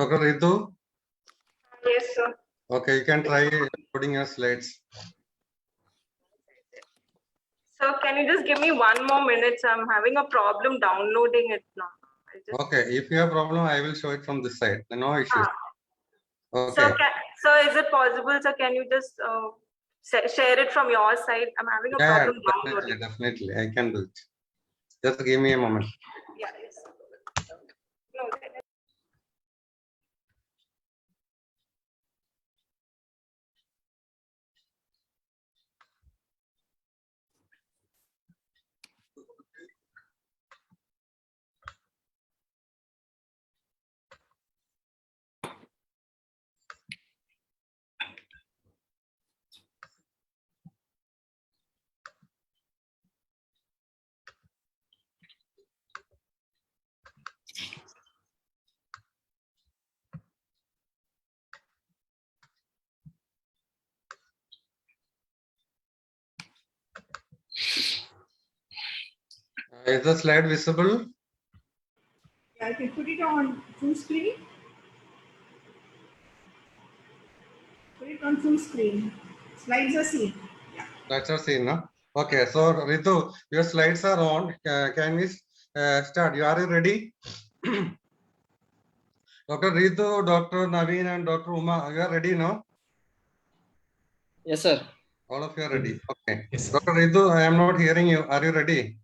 Dr. Ritu? Yes, sir. Okay, you can try putting your slides. So can you just give me 1 more minute? I'm having a problem downloading it now. Okay, if you have problem, I will show it from this side. No issues. Okay. So is it possible? So can you just share it from your side? I'm having a problem downloading. Definitely, I can do it. Just give me a moment. Yeah. Yes. No. Is the slide visible? Yeah, I can put it on full screen. Put it on full screen. Slides are seen. Yeah. Slides are seen, no? Okay, so Ritu, your slides are on. Can we start? Are you ready? Dr. Ritu, Dr. Naveen, and Dr. Uma, you are ready, no? Yes, sir. All of you are ready. Okay. Yes, sir. Dr. Ritu, I am not hearing you. Are you ready?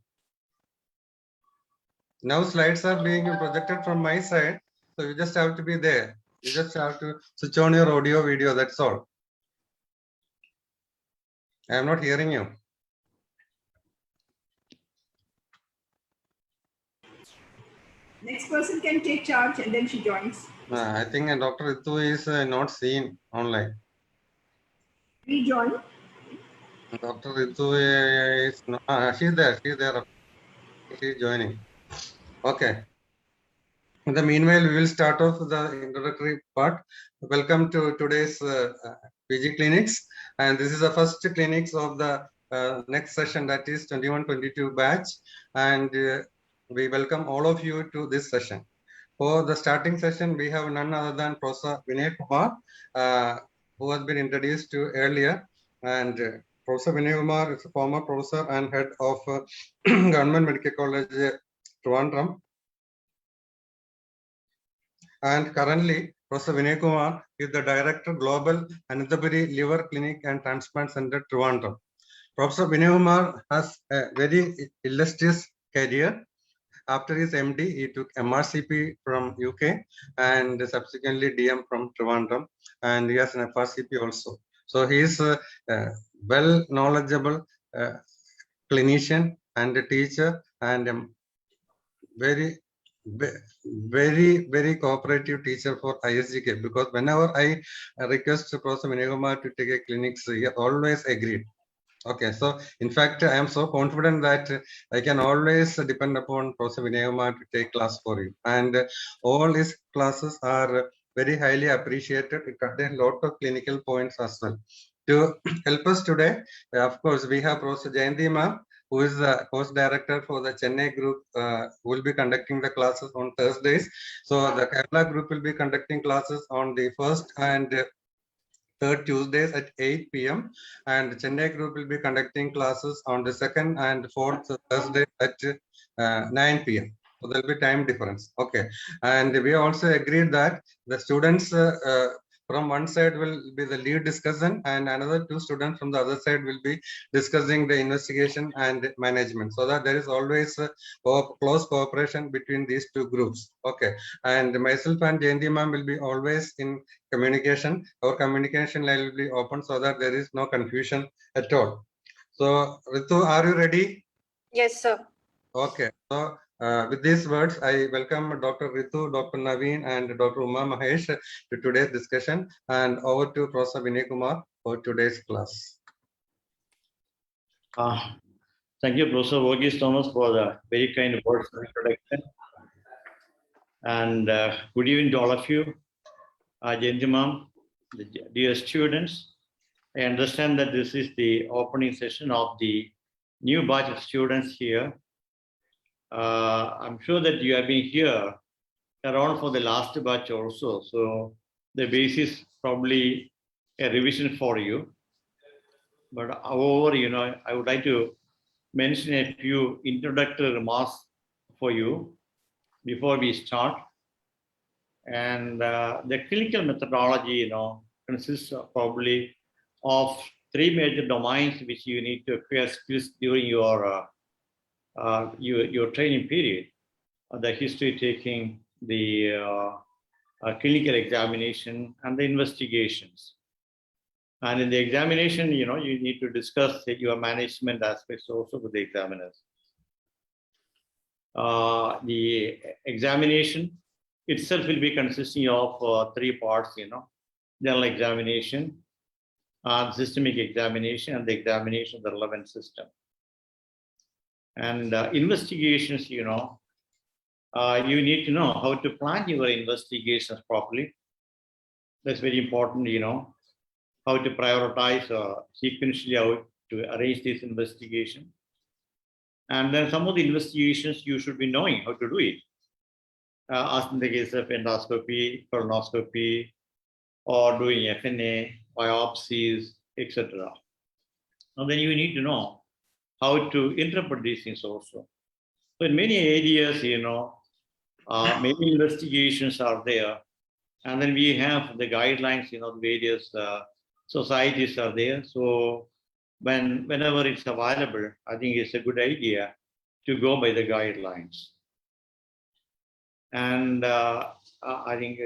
Now slides are being projected from my side, so you just have to be there. You just have to switch on your audio, video. That's all. I am not hearing you. Next person can take charge and then she joins. I think Dr. Ritu is not seen online. Rejoin. Dr. Ritu is not, she's there. She's there. She's joining. Okay. In the meanwhile, we will start off the introductory part. Welcome to today's PG clinics, and this is the first clinics of the next session, that is 21-22 batch, and we welcome all of you to this session. For the starting session, we have none other than Professor Vinay Kumar, who has been introduced to earlier, and Professor Vinay Kumar is a former professor and head of Government Medical College Trivandrum. And currently, Professor Vinay Kumar is the Director Global Anantapuri Liver Clinic and Transplant Center, Trivandrum. Professor Vinay Kumar has a very illustrious career. After his MD, he took MRCP from UK and subsequently DM from Trivandrum, and he has an FRCP also. So he is a well knowledgeable clinician and a teacher, and very cooperative teacher for ISG K, because whenever I request Professor Vinay Kumar to take a clinics, he always agreed. Okay, so in fact, I am so confident that I can always depend upon Professor Vinay Kumar to take class for you, and all his classes are very highly appreciated. It contains a lot of clinical points as well. To help us today, of course, we have Professor Jayanti ma'am, who is the course director for the Chennai group, who will be conducting the classes on Thursdays. So the Kerala group will be conducting classes on the first and third Tuesdays at 8 p.m. and Chennai group will be conducting classes on the second and fourth Thursday at 9 p.m. So there will be time difference. Okay, and we also agreed that the students from one side will be the lead discussion, and another two students from the other side will be discussing the investigation and management, so that there is always a close cooperation between these two groups. Okay, and myself and Jayanti ma'am will be always in communication. Our communication line will be open so that there is no confusion at all. So Ritu, are you ready? Yes, sir. Okay, so with these words, I welcome Dr. Ritu, Dr. Naveen, and Dr. Uma Mahesh to today's discussion, and over to Professor Vinay Kumar for today's class. Thank you, Professor Verghese Thomas, for the very kind words of introduction. And good evening to all of you. Jayanti ma'am, dear students, I understand that this is the opening session of the new batch of students here. I'm sure that you have been here around for the last batch also. So the basis probably a revision for you. But however, I would like to mention a few introductory remarks for you before we start. And the clinical methodology, consists of probably of three major domains which you need to acquire skills during your training period: the history taking, the clinical examination, and the investigations. And in the examination, you need to discuss your management aspects also with the examiners. The examination itself will be consisting of three parts, general examination, systemic examination, and the examination of the relevant system. And investigations, you need to know how to plan your investigations properly. That's very important, how to prioritize sequentially, how to arrange this investigation. And then some of the investigations you should be knowing how to do it. As in the case of endoscopy, colonoscopy, or doing FNA, biopsies, etc. And then you need to know how to interpret these things also. So in many areas, many investigations are there. And then we have the guidelines, the various societies are there. So whenever it's available, I think it's a good idea to go by the guidelines. And I think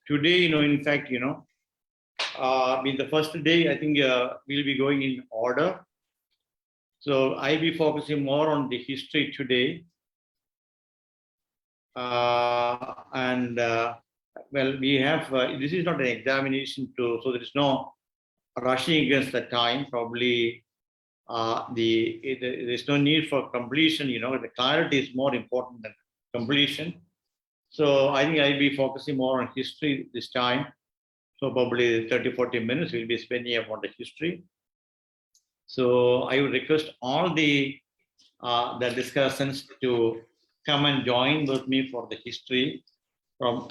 today, in fact, in the first day, I think we'll be going in order. So I'll be focusing more on the history today. Well, we have, this is not an examination so there is no rushing against the time. Probably there's no need for completion, the clarity is more important than completion. So I think I'll be focusing more on history this time. So probably 30-40 minutes we'll be spending upon the history. So I would request all the discussants to come and join with me for the history,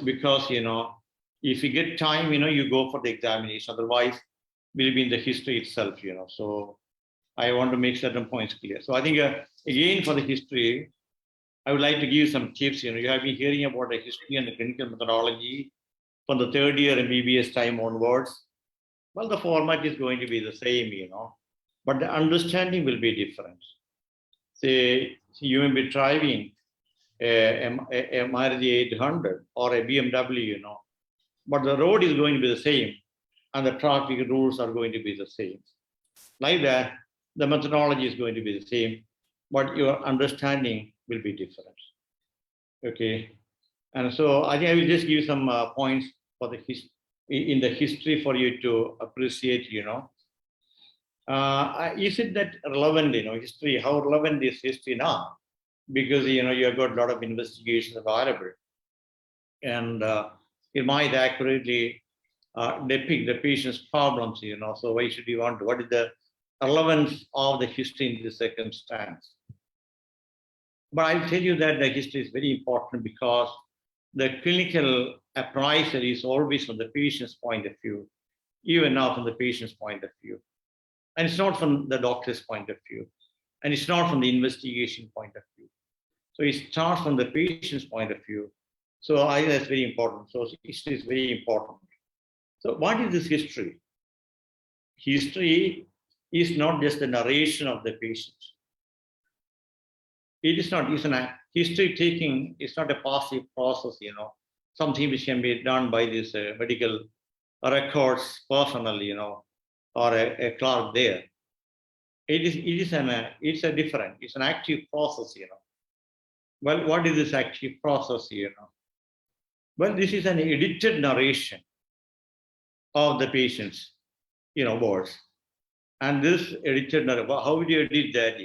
because if you get time, you go for the examination. Otherwise, we'll be in the history itself. So I want to make certain points clear. So I think again for the history, I would like to give some tips. You have been hearing about the history and the clinical methodology from the third year MBBS time onwards. Well, the format is going to be the same, but the understanding will be different. Say you may be driving a Maruti 800 or a BMW, but the road is going to be the same and the traffic rules are going to be the same. Like that, the methodology is going to be the same, but your understanding will be different. Okay. And so I think I will just give some points for the in the history for you to appreciate, is it that relevant, history? How relevant is history now? Because, you have got a lot of investigations available. And it might accurately depict the patient's problems, so why should you want to? What is the relevance of the history in this circumstance? But I'll tell you that the history is very important because the clinical appraisal is always from the patient's point of view, even now from the patient's point of view. And it's not from the doctor's point of view. And it's not from the investigation point of view. So it starts from the patient's point of view. So I think that's very important. So history is very important. So what is this history? History is not just the narration of the patient. It is not, history taking is not a passive process, something which can be done by this medical records personnel, or a clerk there. It's an active process, Well, what is this active process, Well, this is an edited narration of the patient's, words. And this edited narration, how would you edit that,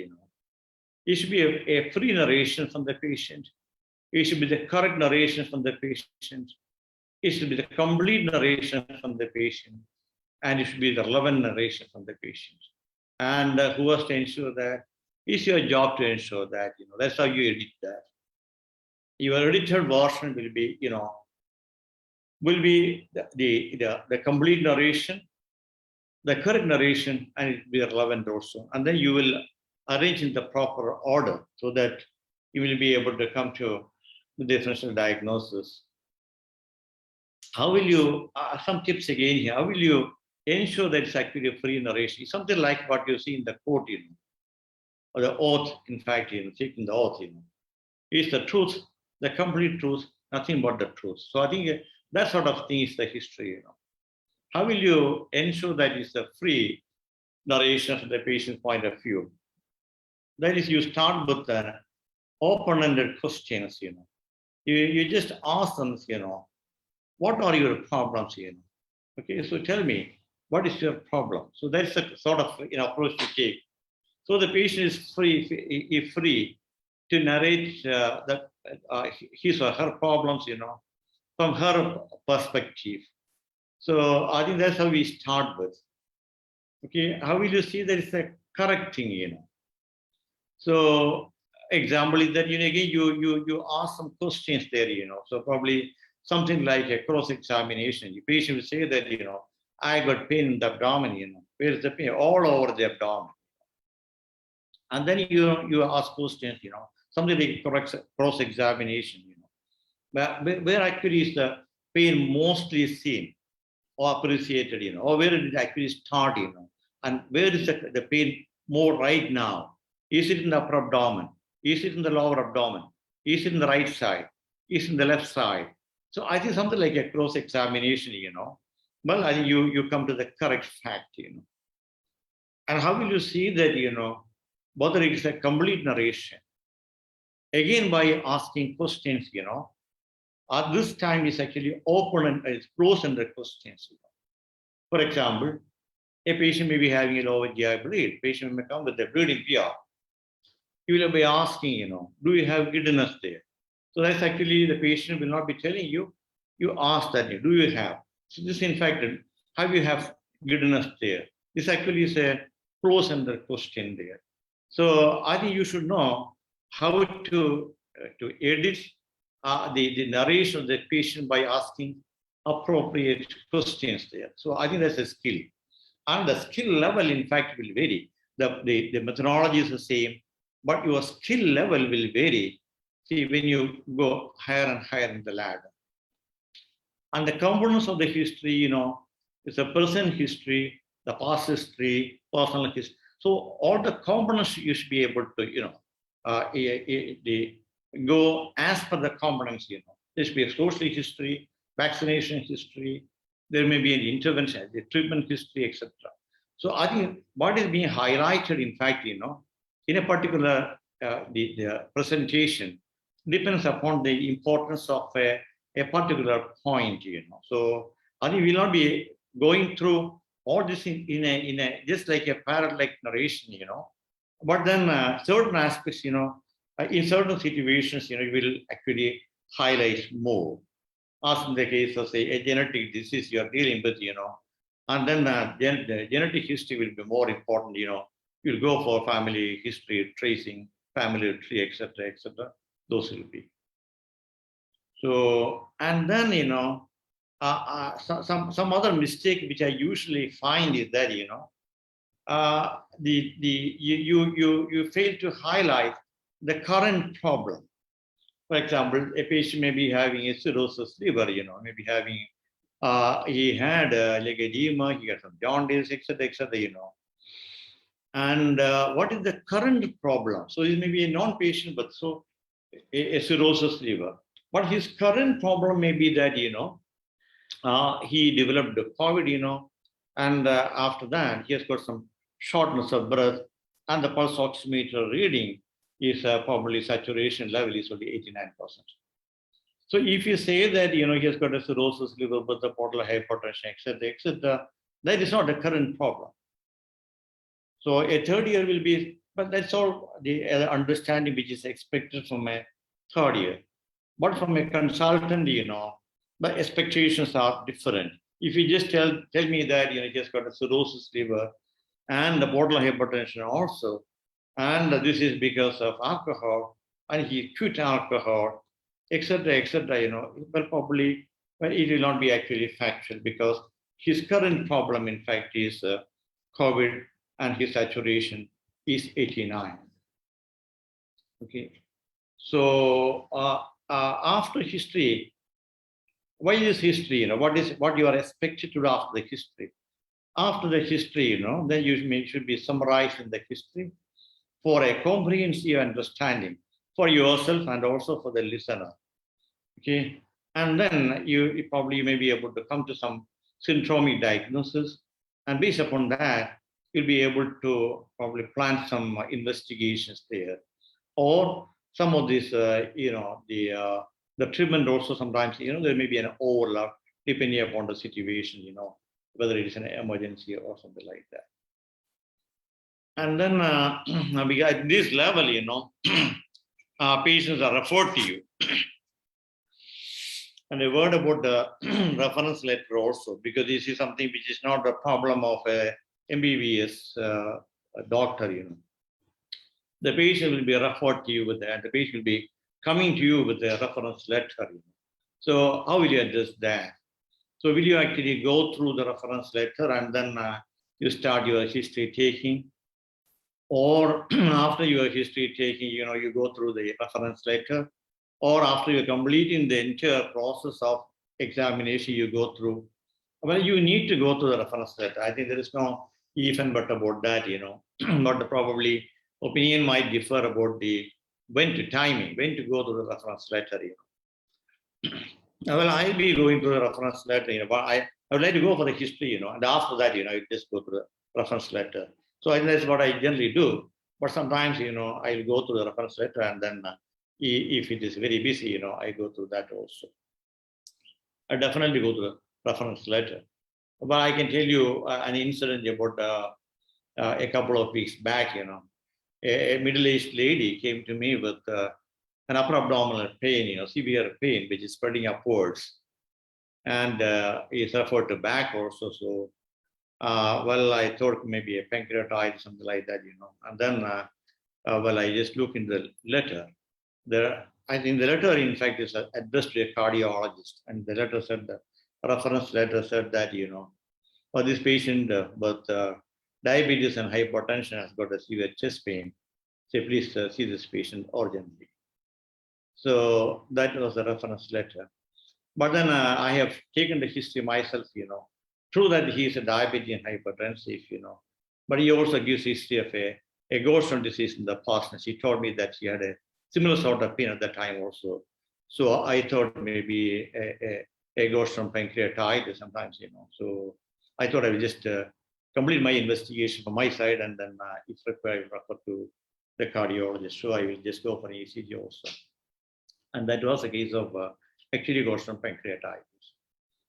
It should be a free narration from the patient. It should be the correct narration from the patient. It should be the complete narration from the patient. And it should be the relevant narration from the patient. And who has to ensure that? It's your job to ensure that, That's how you edit that. your edited version will be, the complete narration, the correct narration, and it will be relevant also. And then you will arrange in the proper order so that you will be able to come to the differential diagnosis. How will you, some tips again here, how will you ensure that it's actually a free narration? It's something like what you see in the court, or the oath, in fact, taking the oath, is the truth, the complete truth, nothing but the truth. So I think that sort of thing is the history, How will you ensure that it's a free narration from the patient's point of view? That is, you start with the open-ended questions, You just ask them, what are your problems, Okay, so tell me, what is your problem? So that's the sort of approach to take. So the patient is free to narrate his or her problems, from her perspective. So I think that's how we start with. Okay, how will you see that it's a correct thing, So example is that again you ask some questions there, So probably something like a cross-examination. The patient will say that, I got pain in the abdomen, Where is the pain? All over the abdomen. And then you ask questions, something like cross-examination, where actually is the pain mostly seen or appreciated, or where did it actually start, and where is the pain more right now? Is it in the upper abdomen? Is it in the lower abdomen? Is it in the right side? Is it in the left side? So I think something like a cross-examination, Well, I think you come to the correct fact, And how will you see that, whether it is a complete narration? Again, by asking questions, at this time is actually open and it's close-ended questions. For example, a patient may be having a lower GI bleed. Patient may come with a bleeding PR. You will be asking, do you have giddiness there? So that's actually the patient will not be telling you. You ask that, do you have? So this, in fact, have you have giddiness there? This actually is a close-ended question there. So I think you should know how to edit the narration of the patient by asking appropriate questions there. So I think that's a skill. And the skill level, in fact, will vary. The methodology is the same, but your skill level will vary. See, when you go higher and higher in the ladder. And the components of the history, is a present history, the past history, personal history. So all the components you should be able to, go as per the components, There should be a social history, vaccination history, there may be an intervention, the treatment history, etc. So I think what is being highlighted, in fact, in a particular the presentation depends upon the importance of a particular point, So I think we will not be going through all this in a just like a parallel narration, But then certain aspects, in certain situations, you will actually highlight more. As in the case of, say, a genetic disease you are dealing with, and then the genetic history will be more important, You'll go for family history, tracing, family tree, etc., etc. Those will be. So, and then, some other mistake which I usually find is that, you fail to highlight the current problem. For example, a patient may be having a cirrhosis liver, maybe having, he had like edema, he had some jaundice, etc., etc., And what is the current problem? So he may be a non-patient, but so a cirrhosis liver. But his current problem may be that, he developed COVID, and after that, he has got some shortness of breath, and the pulse oximeter reading is probably saturation level is only 89%. So if you say that, he has got a cirrhosis liver with the portal hypertension, etc., that is not the current problem. So a third year will be, but that's all the understanding which is expected from a third year. But from a consultant, the expectations are different. If you just tell me that, you just got a cirrhosis liver and the portal hypertension also, and this is because of alcohol, and he quit alcohol, etc., well, probably, well, it will not be actually factual because his current problem, in fact, is COVID and his saturation is 89. Okay. So after history, why is history? What you are expected to do after the history? After the history, then you should be summarizing the history for a comprehensive understanding for yourself and also for the listener. Okay, and then you probably may be able to come to some syndromic diagnosis, and based upon that, you'll be able to probably plan some investigations there, or some of these, the treatment also sometimes, there may be an overlap depending upon the situation, whether it is an emergency or something like that. And then at this level, patients are referred to you. And a word about the reference letter also, because this is something which is not a problem of a MBBS doctor, The patient will be referred to you with that. The patient will be coming to you with a reference letter. So how will you address that? So will you actually go through the reference letter and then you start your history taking? Or after your history taking, you go through the reference letter, or after you're completing the entire process of examination, you go through. Well, you need to go through the reference letter. I think there is no if and but about that, but probably opinion might differ about the when to go to the reference letter. Well, I'll be going to the reference letter, but I would like to go for the history, and after that, you just go to the reference letter. So that's what I generally do. But sometimes, I'll go to the reference letter, and then if it is very busy, I go through that also. I definitely go to the reference letter. But I can tell you an incident about a couple of weeks back, a middle-aged lady came to me with an upper abdominal pain, severe pain, which is spreading upwards. And is referred to back also. So, well, I thought maybe a pancreatitis, something like that, And then, well, I just look in the letter. I think the letter, in fact, is addressed to a cardiologist. And the letter said, the reference letter said that, for this patient with diabetes and hypertension has got a severe chest pain. So please see this patient urgently. So that was the reference letter. But then I have taken the history myself, True that he is a diabetic and hypertensive, but he also gives history of a gallstone disease in the past. And she told me that she had a similar sort of pain at that time also. So I thought maybe a gallstone pancreatitis sometimes, So I thought I would just complete my investigation from my side, and then if required, refer to the cardiologist. So I will just go for an ECG also. And that was a case of actually gallstone pancreatitis.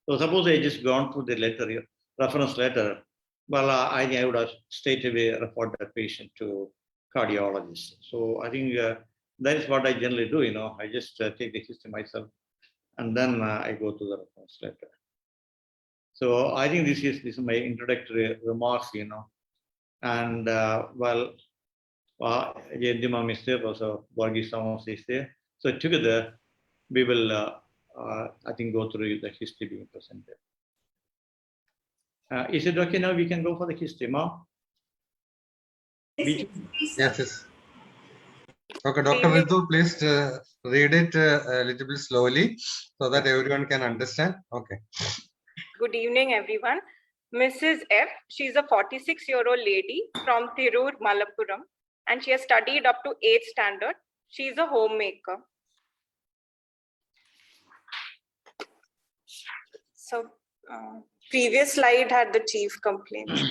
So suppose I just gone through the letter, reference letter, well, I think I would have straight away referred the patient to cardiologist. So I think that is what I generally do, I just take the history myself, and then I go to the reference letter. So I think this is my introductory remarks, and well, Jendima is there, also Borgi Thomas is there. So together we will, I think, go through the history being presented. Is it okay now? We can go for the history, Ma? Yes. Yes. Okay, Dr. Vidhu, please read it a little bit slowly so that everyone can understand. Okay. Good evening, everyone. Mrs. F, she's a 46-year-old lady from Tirur, Malappuram, and she has studied up to 8th standard. She's a homemaker. So, previous slide had the chief complaints.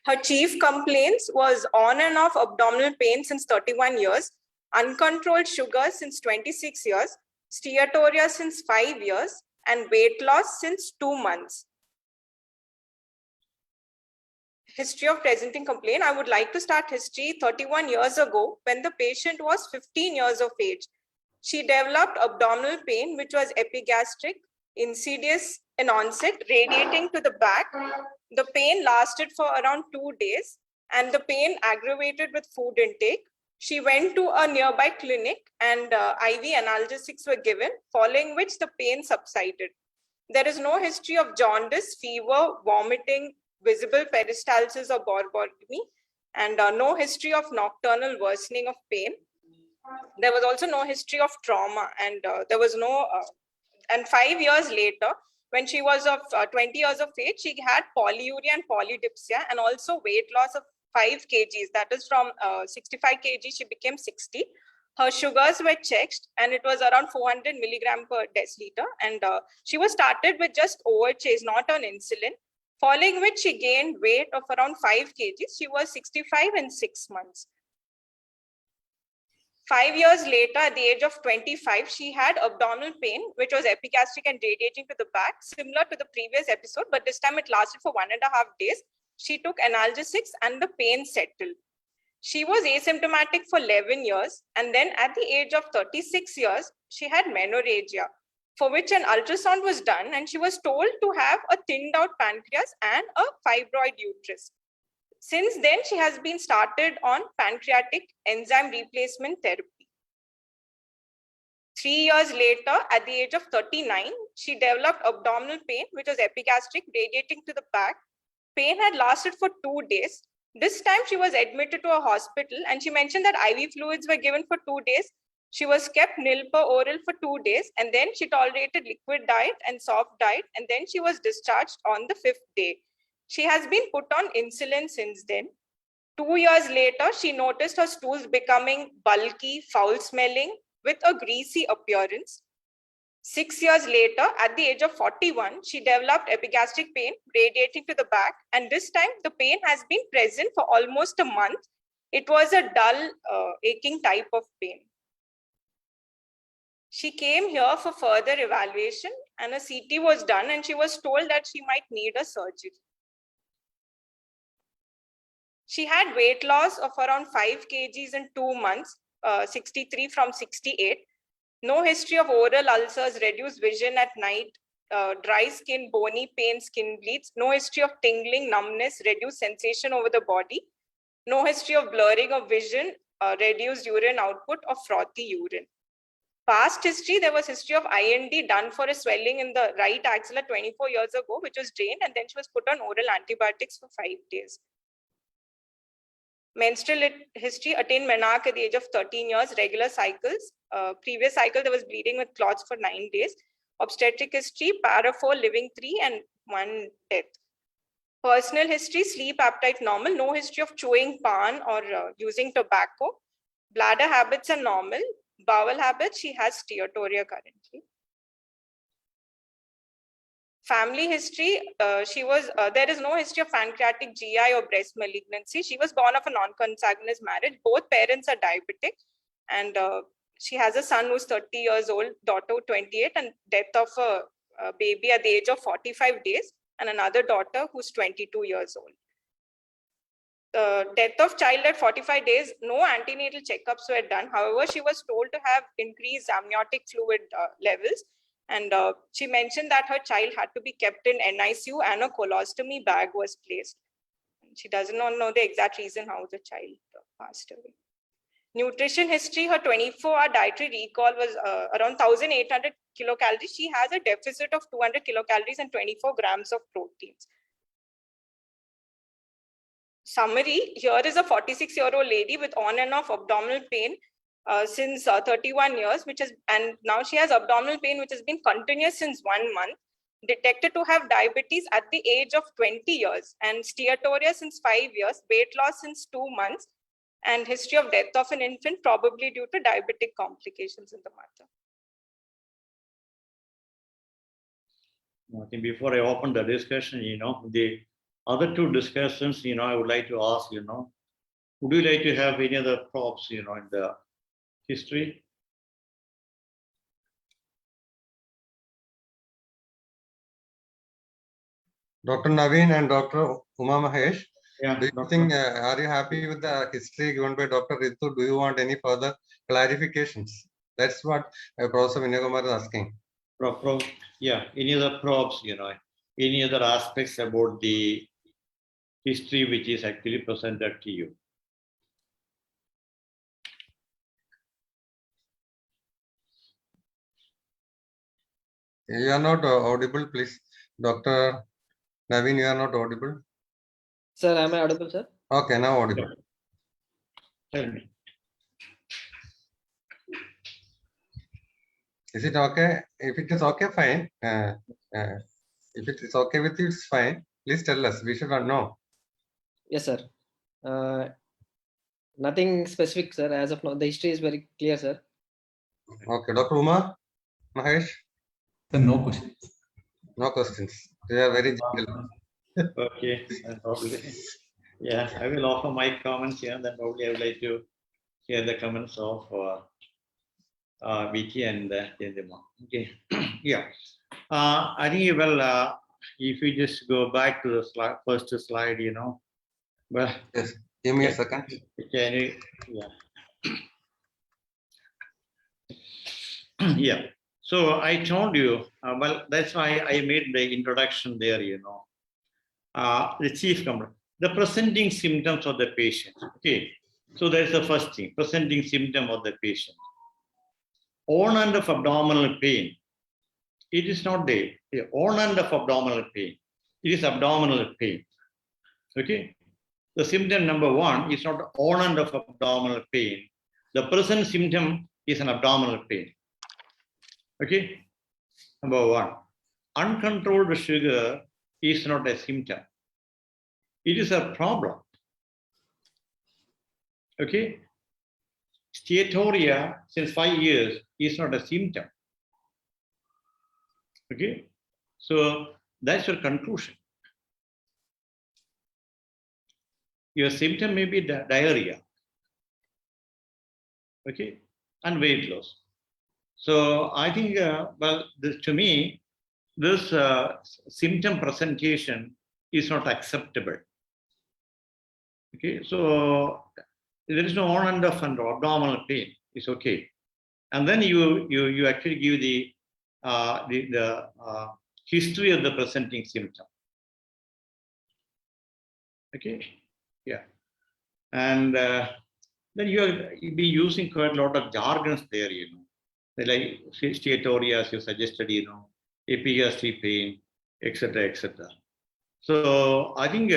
Her chief complaints was on and off abdominal pain since 31 years, uncontrolled sugar since 26 years, steatoria since 5 years, and weight loss since 2 months. History of presenting complaint. I would like to start history 31 years ago when the patient was 15 years of age. She developed abdominal pain, which was epigastric, insidious in onset, radiating to the back. The pain lasted for around 2 days, and the pain aggravated with food intake. She went to a nearby clinic and IV analgesics were given, following which the pain subsided. There is no history of jaundice, fever, vomiting, visible peristalsis or borborygmy, and no history of nocturnal worsening of pain. There was also no history of trauma, and there was no. And 5 years later, when she was of 20 years of age, she had polyuria and polydipsia, and also weight loss of 5 kgs. That is from 65 kg, she became 60. Her sugars were checked, and it was around 400 milligram per deciliter. And she was started with just OHAs, not on insulin. Following which she gained weight of around 5 kgs. She was 65 in 6 months. 5 years later, at the age of 25, she had abdominal pain, which was epigastric and radiating to the back, similar to the previous episode, but this time it lasted for 1.5 days. She took analgesics and the pain settled. She was asymptomatic for 11 years. And then at the age of 36 years, she had menorrhagia, for which an ultrasound was done. And she was told to have a thinned out pancreas and a fibroid uterus. Since then, she has been started on pancreatic enzyme replacement therapy. 3 years later, at the age of 39, she developed abdominal pain, which was epigastric, radiating to the back. Pain had lasted for 2 days. This time, she was admitted to a hospital, and she mentioned that IV fluids were given for 2 days. She was kept nil per oral for 2 days, and then she tolerated liquid diet and soft diet, and then she was discharged on the 5th day. She has been put on insulin since then. 2 years later, she noticed her stools becoming bulky, foul-smelling, with a greasy appearance. 6 years later, at the age of 41, she developed epigastric pain radiating to the back, and this time the pain has been present for almost a month. It was a dull, aching type of pain. She came here for further evaluation, and a CT was done, and she was told that she might need a surgery. She had weight loss of around 5 kgs in 2 months, 63 from 68. No history of oral ulcers, reduced vision at night, dry skin, bony pain, skin bleeds. No history of tingling, numbness, reduced sensation over the body. No history of blurring of vision, reduced urine output, or frothy urine. Past history, there was history of IND done for a swelling in the right axilla 24 years ago, which was drained, and then she was put on oral antibiotics for 5 days. Menstrual history, attained menarche at the age of 13 years, regular cycles. Previous cycle, there was bleeding with clots for 9 days. Obstetric history, para 4, living 3, and 1 death. Personal history, sleep appetite normal, no history of chewing pan or using tobacco. Bladder habits are normal. Bowel habits, she has steatorrhea currently. Family history, there is no history of pancreatic, GI, or breast malignancy. She was born of a non-consanguineous marriage. Both parents are diabetic, and she has a son who's 30 years old, daughter 28, and death of a baby at the age of 45 days, and another daughter who's 22 years old. Death of child at 45 days, no antenatal checkups were done. However, she was told to have increased amniotic fluid levels. And she mentioned that her child had to be kept in NICU and a colostomy bag was placed. She does not know the exact reason how the child passed away. Nutrition history, her 24-hour dietary recall was around 1,800 kilocalories. She has a deficit of 200 kilocalories and 24 grams of proteins. Summary, here is a 46-year-old lady with on and off abdominal pain since 31 years, and now she has abdominal pain which has been continuous since 1 month, detected to have diabetes at the age of 20 years, and steatorrhea since 5 years, weight loss since 2 months, and history of death of an infant probably due to diabetic complications in the mother. I think before I open the discussion, the other 2 discussions, I would like to ask, would you like to have any other props, in the history? Dr. Naveen and Dr. Uma Mahesh, Yeah. do you think, are you happy with the history given by Dr. Ritu? Do you want any further clarifications? That's what Professor Vinay Kumar is asking. Yeah, any other props, any other aspects about the history which is actually presented to you? You are not audible, please. Dr. Naveen, you are not audible. Sir, am I audible, sir? Okay, now audible. Tell me. Is it okay? If it is okay, fine. If it is okay with you, it's fine. Please tell us. We should not know. Yes, sir. Nothing specific, sir. As of now, the history is very clear, sir. Okay, Dr. Uma, Mahesh, Sir, no questions. no questions. We are very gentle. Okay. Probably. Yeah, I will offer my comments here. Then probably I would like to hear the comments of VT and Jendima. Okay. Yeah. I think, well, if you just go back to the slide, first slide, you know, well, Yes. Give me a second. can you, yeah. Yeah. So I told you, well, that's why I made the introduction there, you know. The chief complaint, the presenting symptoms of the patient. Okay. So that's the first thing, presenting symptom of the patient. On and of abdominal pain. It is not the on and of abdominal pain. It is abdominal pain. Okay. The symptom number one is not on and of abdominal pain. The present symptom is an abdominal pain. Okay. Number one, uncontrolled sugar is not a symptom. It is a problem. Okay. Steatoria since 5 years is not a symptom. Okay. So that's your conclusion. Your symptom may be diarrhea. Okay. And weight loss. So I think, well, to me, this symptom presentation is not acceptable. Okay, so there is no on and off and abdominal pain. It's okay, and then you actually give the history of the presenting symptom. Okay, yeah, and then you'll be using quite a lot of jargons there, you know, like steatoria, as you suggested, you know, epigastric pain, etc., etc. So I think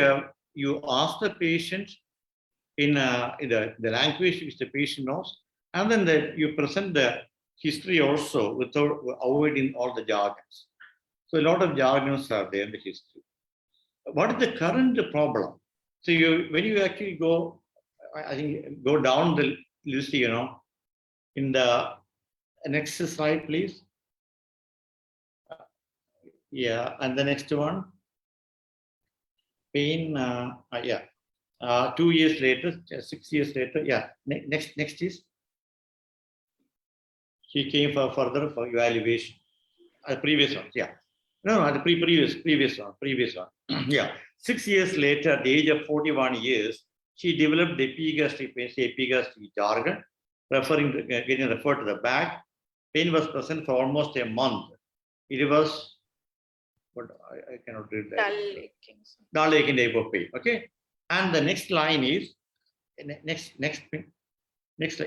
you ask the patient in the language which the patient knows, and then you present the history also without avoiding all the jargons. So a lot of jargons are there in the history. What is the current problem? So when you actually go, I think go down the list, you know, in the next slide, please. Yeah, and the next one. Pain, yeah. 2 years later, 6 years later, yeah. Next is. She came for further for evaluation. Previous one, yeah. No, the previous one. Yeah. 6 years later, at the age of 41 years, she developed epigastric pain, epigastric jargon, getting referred to the back. Pain was present for almost a month. It was, but I cannot read that. Dull aching type of pain. Okay. And the next line is next,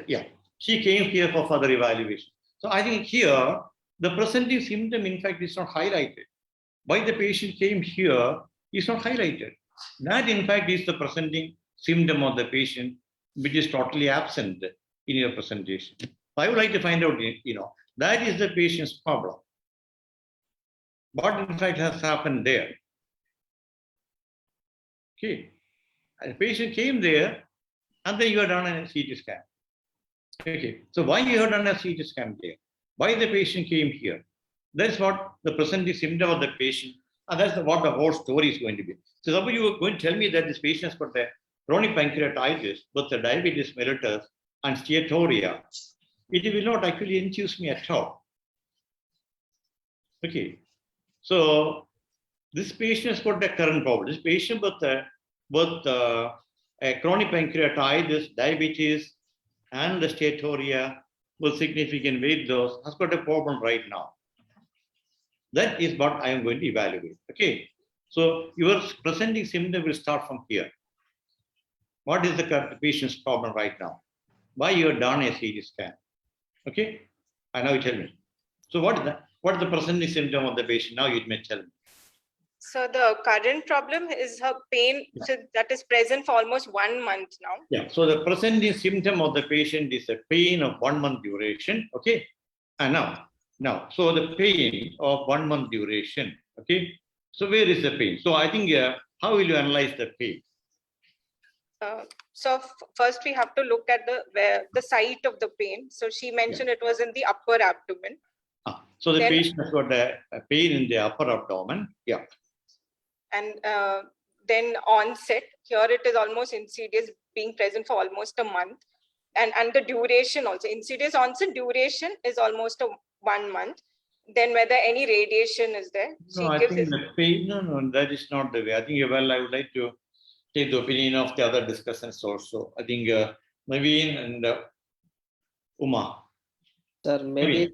yeah. She came here for further evaluation. So I think here the presenting symptom, in fact, is not highlighted. Why the patient came here is not highlighted. That, in fact, is the presenting symptom of the patient, which is totally absent in your presentation. I would like to find out, you know, that is the patient's problem. What in fact has happened there? Okay, the patient came there, and then you are done a CT scan. Okay, so why you have done a CT scan there? Why the patient came here? That's what the presenting symptom of the patient, and that's what the whole story is going to be. So suppose you are going to tell me that this patient has got a chronic pancreatitis with the diabetes mellitus and steatoria, it will not actually enthuse me at all. Okay, so this patient has got a current problem. This patient with a chronic pancreatitis, diabetes, and the steatoria with significant weight loss has got a problem right now. That is what I am going to evaluate. Okay, so your presenting symptom will start from here. What is the patient's problem right now? Why you have done a CT scan? Okay, and now you tell me. So what is that? What is the present symptom of the patient? Now you may tell me. So the current problem is her pain, so that is present for almost 1 month now. Yeah. So the present symptom of the patient is a pain of 1 month duration. Okay. And now, so the pain of 1 month duration. Okay. So where is the pain? So I think how will you analyze the pain? So first we have to look at the site of the pain. So she mentioned it was in the upper abdomen. So the Then- patient has got a pain in the upper abdomen. Yeah. And then onset, here it is almost insidious, being present for almost a month. And the duration also, insidious onset, duration is almost 1 month. Then whether any radiation is there. No, I think the pain, no, that is not the way. I think, well, I would like to take the opinion of the other discussants also. I think Naveen and Uma. Sir, maybe.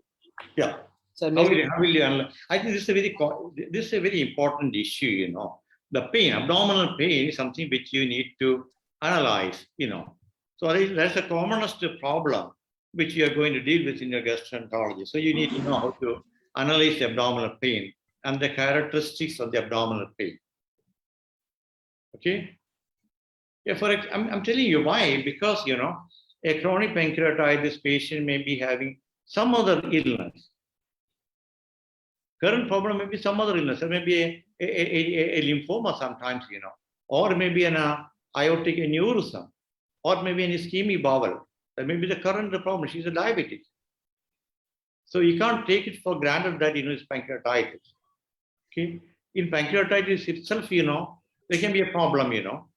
Yeah. Sir, How maybe. will you analyze? I think this is a very important issue, you know. The pain, abdominal pain is something which you need to analyze, you know. So that's the commonest problem which you are going to deal with in your gastroenterology. So you need to know how to analyze the abdominal pain and the characteristics of the abdominal pain. Okay. Yeah, I'm telling you why, because, you know, a chronic pancreatitis patient may be having some other illness. Current problem may be some other illness. There may be a lymphoma sometimes, you know, or maybe an aortic aneurysm, or maybe an ischemic bowel. That may be the current problem. She's a diabetic. So you can't take it for granted that, you know, it's pancreatitis. Okay. In pancreatitis itself, you know, there can be a problem, you know,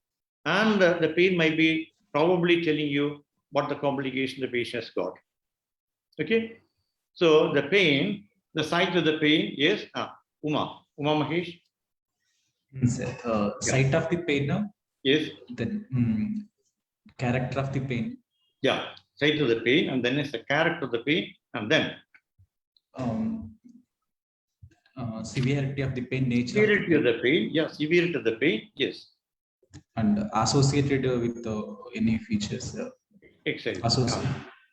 and the pain might be probably telling you what the complication the patient has got. Okay. So the pain, the site of the pain is Uma Mahesh. Site of the pain, Yes. the character of the pain. Yeah, site of the pain, and then it's the character of the pain, and then severity of the pain, nature severity of the pain. Yeah, severity of the pain. Yes. and associated with any features. Exactly.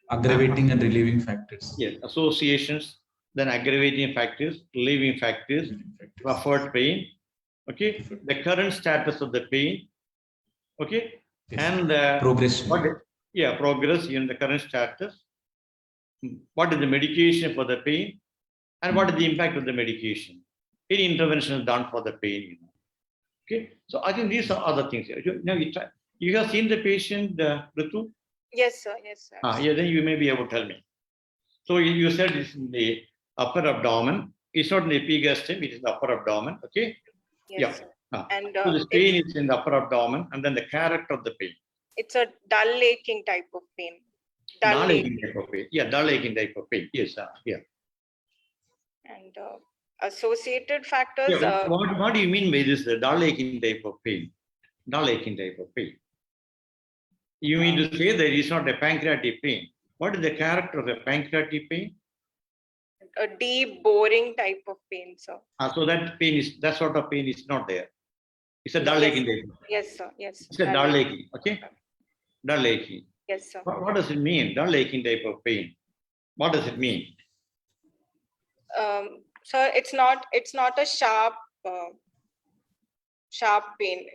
Aggravating and relieving factors. Yes, associations, then aggravating factors, relieving factors, referred pain. Okay, the current status of the pain. Okay, Yes. and Progression. Progress in the current status. What is the medication for the pain, and what is the impact of the medication? Any intervention is done for the pain. You know. Okay, so I think these are other things. Now you have seen the patient, Ritu? Yes, sir. Yes, sir. Yeah, then you may be able to tell me. So you said it's in the upper abdomen. It's not in the epigastrium, it is the upper abdomen. Okay? Yes, Yeah. sir. And So the pain is in the upper abdomen, and then the character of the pain. it's a dull aching type of pain. Dull aching type of pain. Yeah, dull aching type of pain. Yes, yeah. And associated factors. Yeah, what do you mean by this, the dull aching type of pain? Dull aching type of pain. You mean to say that it's not a pancreatic pain. What is the character of a pancreatic pain? A deep, boring type of pain, sir. So that sort of pain is not there. It's a dull aching type. Yes, sir. Yes. It's a dull aching. Okay? Dull aching. Yes, sir. What does it mean? Dull aching type of pain. What does it mean? Sir, it's not a sharp pain.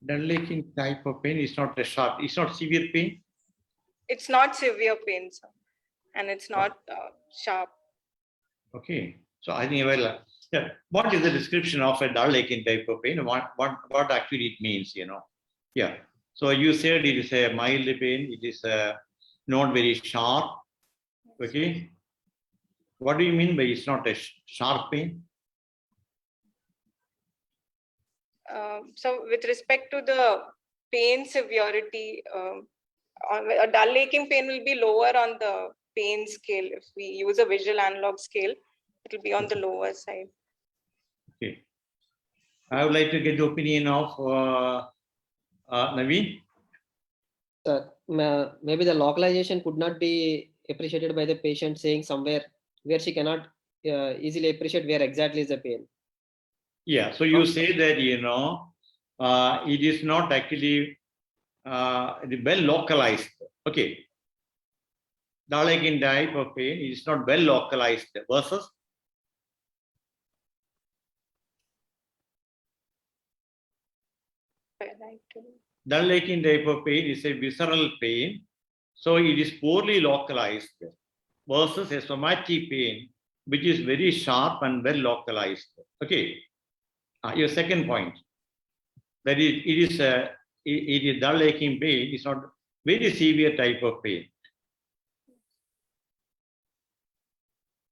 Dull aching type of pain is not a sharp. It's not severe pain. It's not severe pain, sir, and it's not sharp. Okay. So I think what is the description of a dull aching type of pain? What actually it means? You know. Yeah. So you said it is a mild pain. It is not very sharp. Okay. What do you mean by it's not a sharp pain? So with respect to the pain severity, a dull aching pain will be lower on the pain scale. If we use a visual analog scale, it will be on the lower side. Okay. I would like to get the opinion of Naveen. Sir, maybe the localization could not be appreciated by the patient, saying somewhere where she cannot easily appreciate where exactly is the pain. Yeah, so you say that, you know, it is not actually well localized. Okay. dull aching type of pain is not well localized versus dull aching type of pain is a visceral pain, so it is poorly localized versus a somatic pain, which is very sharp and well localized. Okay. Your second point, that it is dull aching pain. It's not very severe type of pain.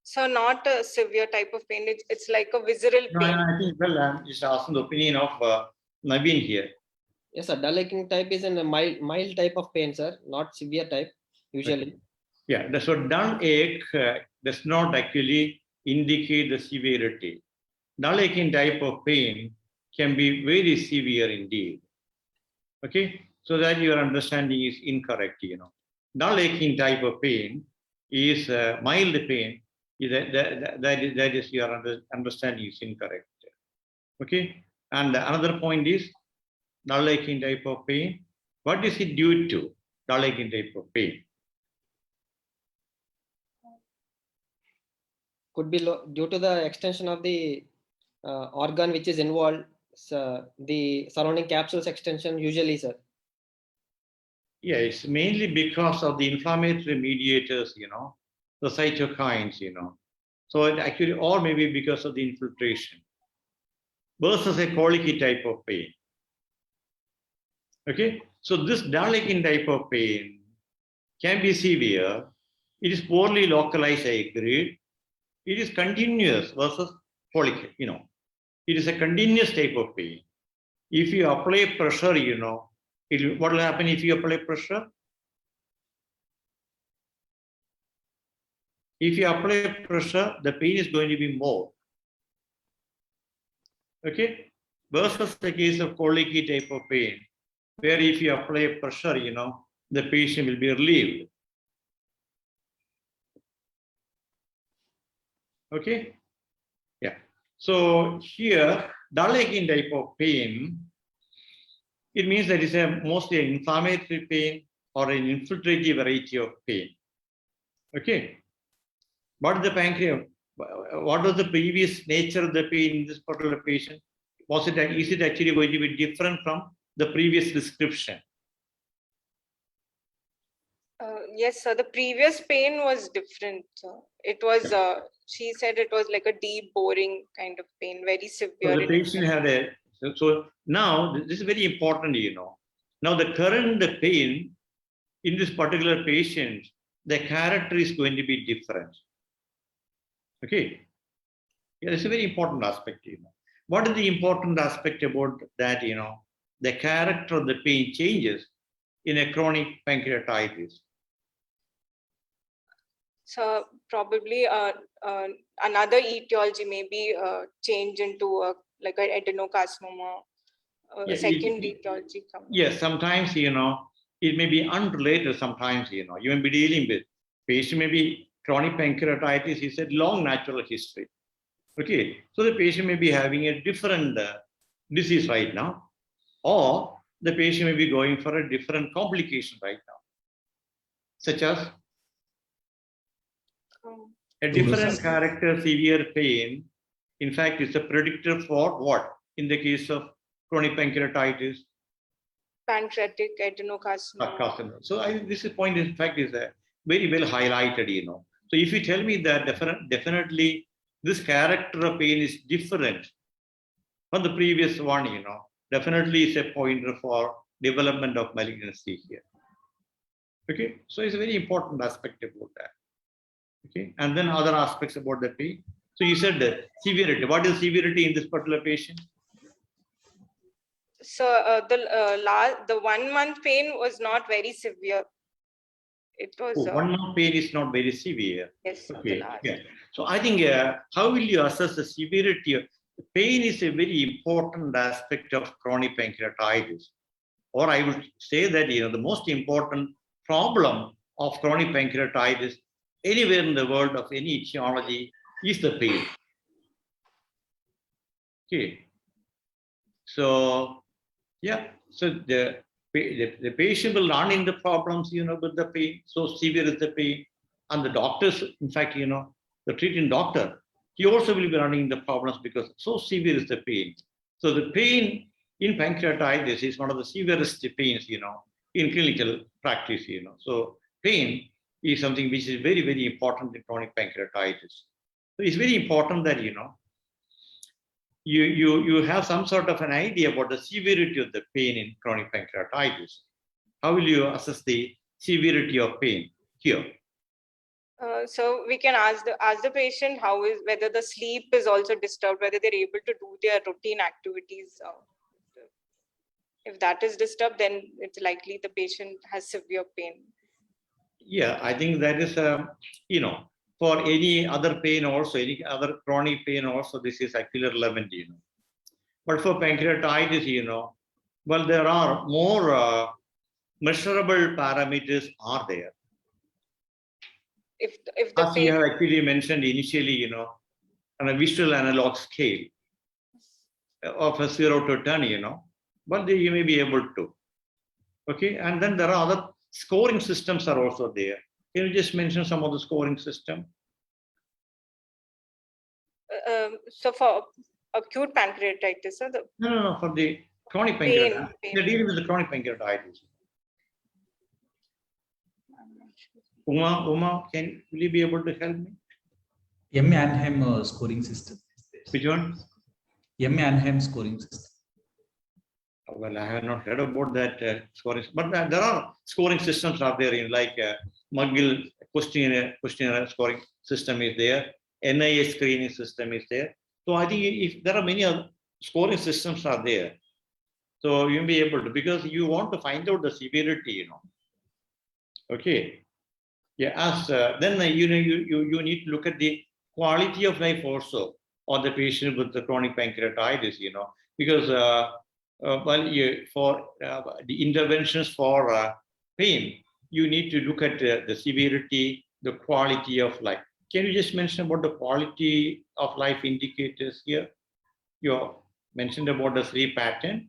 So not a severe type of pain. It's like a visceral No, pain. I think, well, I'm just asking the opinion of Naveen here. Yes, sir. Dull aching type is a mild type of pain, sir, not severe type usually. Yeah, so dull ache does not actually indicate the severity. Dull aching type of pain can be very severe indeed. Okay, so that your understanding is incorrect, you know. Dull aching type of pain is mild pain. That is your understanding is incorrect. Okay, and another point is dull aching type of pain. What is it due to? Dull aching type of pain. Could be due to the extension of the organ which is involved, the surrounding capsules extension usually, sir. Yeah, it's mainly because of the inflammatory mediators, you know, the cytokines, you know. So it actually, or maybe because of the infiltration versus a colicky type of pain. Okay, so this dull aching type of pain can be severe. It is poorly localized, I agree. It is continuous versus colic, you know. It is a continuous type of pain. If you apply pressure, you know, what will happen if you apply pressure? If you apply pressure, the pain is going to be more. Okay? Versus the case of colicky type of pain, where if you apply pressure, you know, the patient will be relieved. Okay? Yeah. So here, dull aching type of pain, it means that it's a mostly an inflammatory pain or an infiltrative variety of pain. Okay? What is the pancreas? What was the previous nature of the pain in this particular patient? Is it actually going to be different from the previous description? Yes, sir. The previous pain was different. It was, she said it was like a deep, boring kind of pain, very severe. So the patient had a, so now this is very important, you know. Now the current pain in this particular patient, the character is going to be different. Okay. Yeah, that's a very important aspect, you know. What is the important aspect about that, you know? The character of the pain changes in a chronic pancreatitis. So probably another etiology, maybe change into like an adenocarcinoma, Yeah, second etiology. Yes, sometimes, you know, it may be unrelated sometimes, you know, you may be dealing with patient may be chronic pancreatitis is a long natural history. Okay, so the patient may be having a different disease right now, or the patient may be going for a different complication right now, such as a different character severe pain. In fact, it's a predictor for what? In the case of chronic pancreatitis, pancreatic adenocarcinoma. So this point, in fact, is very well highlighted, you know. So if you tell me that definitely this character of pain is different from the previous one, you know, definitely is a pointer for development of malignancy here. Okay, so it's a very important aspect about that. Okay, and then other aspects about the pain. So you said the severity. What is severity in this particular patient? So the 1 month pain was not very severe. It was 1 month pain is not very severe. Yes. Okay. Yeah. So I think how will you assess the severity of pain? Is a very important aspect of chronic pancreatitis, or I would say that the most important problem of chronic pancreatitis anywhere in the world of any etiology is the pain. Okay. So yeah. So the patient will run into problems, with the pain. So severe is the pain. And the doctors, in fact, the treating doctor, he also will be running the problems because so severe is the pain. So the pain in pancreatitis is one of the severest pains, in clinical practice, So pain is something which is very, very important in chronic pancreatitis. So it's very important that, you have some sort of an idea about the severity of the pain in chronic pancreatitis. How will you assess the severity of pain here? So we can ask the patient whether the sleep is also disturbed, whether they're able to do their routine activities. If that is disturbed, then it's likely the patient has severe pain. Yeah, I think that is, for any other pain also, any other chronic pain also, this is actually relevant, But for pancreatitis, well, there are more measurable parameters are there. If the As you have actually mentioned initially, on a visual analog scale of a 0 to 10, well, you may be able to. Okay, and then there are other scoring systems are also there. Can you just mention some of the scoring system? So for acute pancreatitis, so the No, for the chronic pain. pancreatitis. They're dealing with the chronic pancreatitis. Uma, will you be able to help me? M. Anheim scoring system. Which one? M. Anheim scoring system. Well, I have not heard about that scoring, but there are scoring systems out there in like McGill questionnaire scoring system is there, NIH screening system is there. So I think if there are many other scoring systems are there, so you'll be able to, because you want to find out the severity, Okay. Yeah, as then you need to look at the quality of life also on the patient with the chronic pancreatitis, because for the interventions for pain, you need to look at the severity, the quality of life. Can you just mention about the quality of life indicators here? You mentioned about the sleep pattern.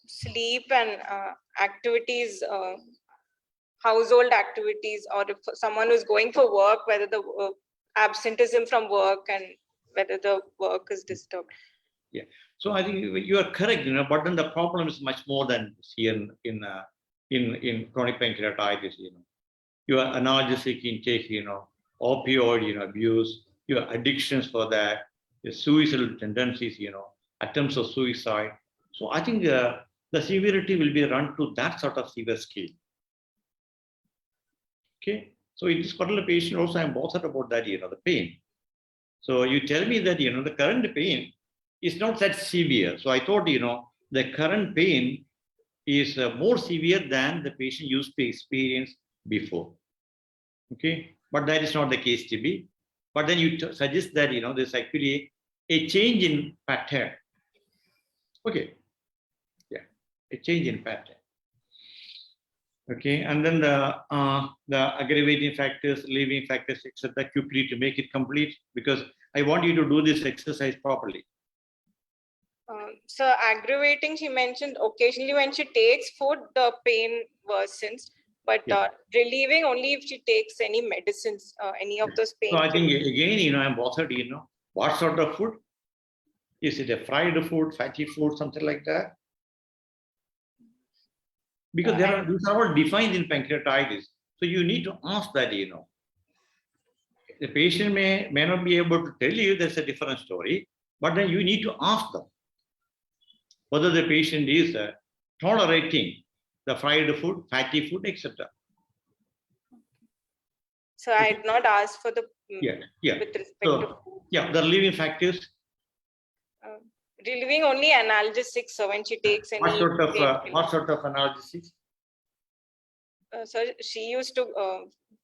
Sleep and activities, household activities, or if someone who's going for work, whether the absenteeism from work and whether the work is disturbed. Yeah, so I think you are correct, but then the problem is much more than here in chronic pancreatitis, Your analgesic intake, opioid, abuse, your addictions for that, your suicidal tendencies, attempts of suicide. So I think the severity will be run to that sort of severe scale. Okay, so in this particular patient also I'm bothered about that, the pain. So you tell me that, the current pain is not that severe. So I thought, the current pain is more severe than the patient used to experience before. Okay, but that is not the case to be. But then you suggest that, there's actually a change in pattern. Okay, yeah, a change in pattern. Okay, and then the aggravating factors, relieving factors, etc. quickly to make it complete, because I want you to do this exercise properly. So aggravating, she mentioned occasionally when she takes food, the pain worsens, but relieving only if she takes any medicines, any of those pain. So I think again, I'm bothered, what sort of food? Is it a fried food, fatty food, something like that? Because these are all defined in pancreatitis. So you need to ask that, The patient may not be able to tell you, that's a different story, but then you need to ask them whether the patient is tolerating the fried food, fatty food, etc. So I had not asked for the yeah. with respect So, to food. Yeah, the relieving factors. Relieving only analgesics. So when she takes any what sort of analgesics? So she used to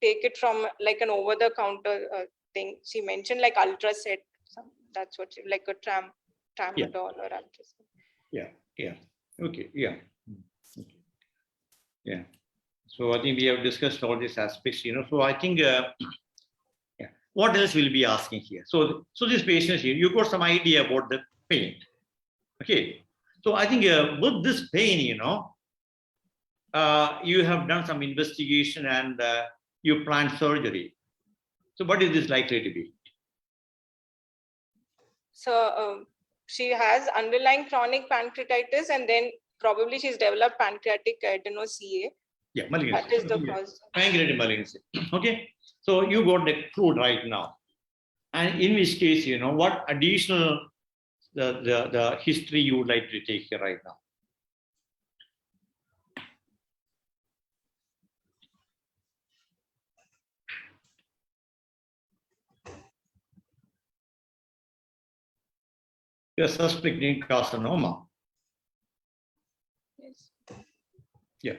take it from like an over-the-counter thing. She mentioned like Ultraset. That's what she, like a tramadol or Ultraset. Yeah. Okay. Yeah. Okay. Yeah. So I think we have discussed all these aspects. So I think. What else will be asking here? So this patient here, you got some idea about the pain. Okay. So I think with this pain, you have done some investigation and you planned surgery. So what is this likely to be? So she has underlying chronic pancreatitis, and then probably she's developed pancreatic adeno-CA. Yeah, malignancy. That is the cause. Pancreatic malignancy. Okay. So you got the crude right now. And in which case, what additional the history you would like to take here right now? You're suspecting carcinoma. Yes. Yeah.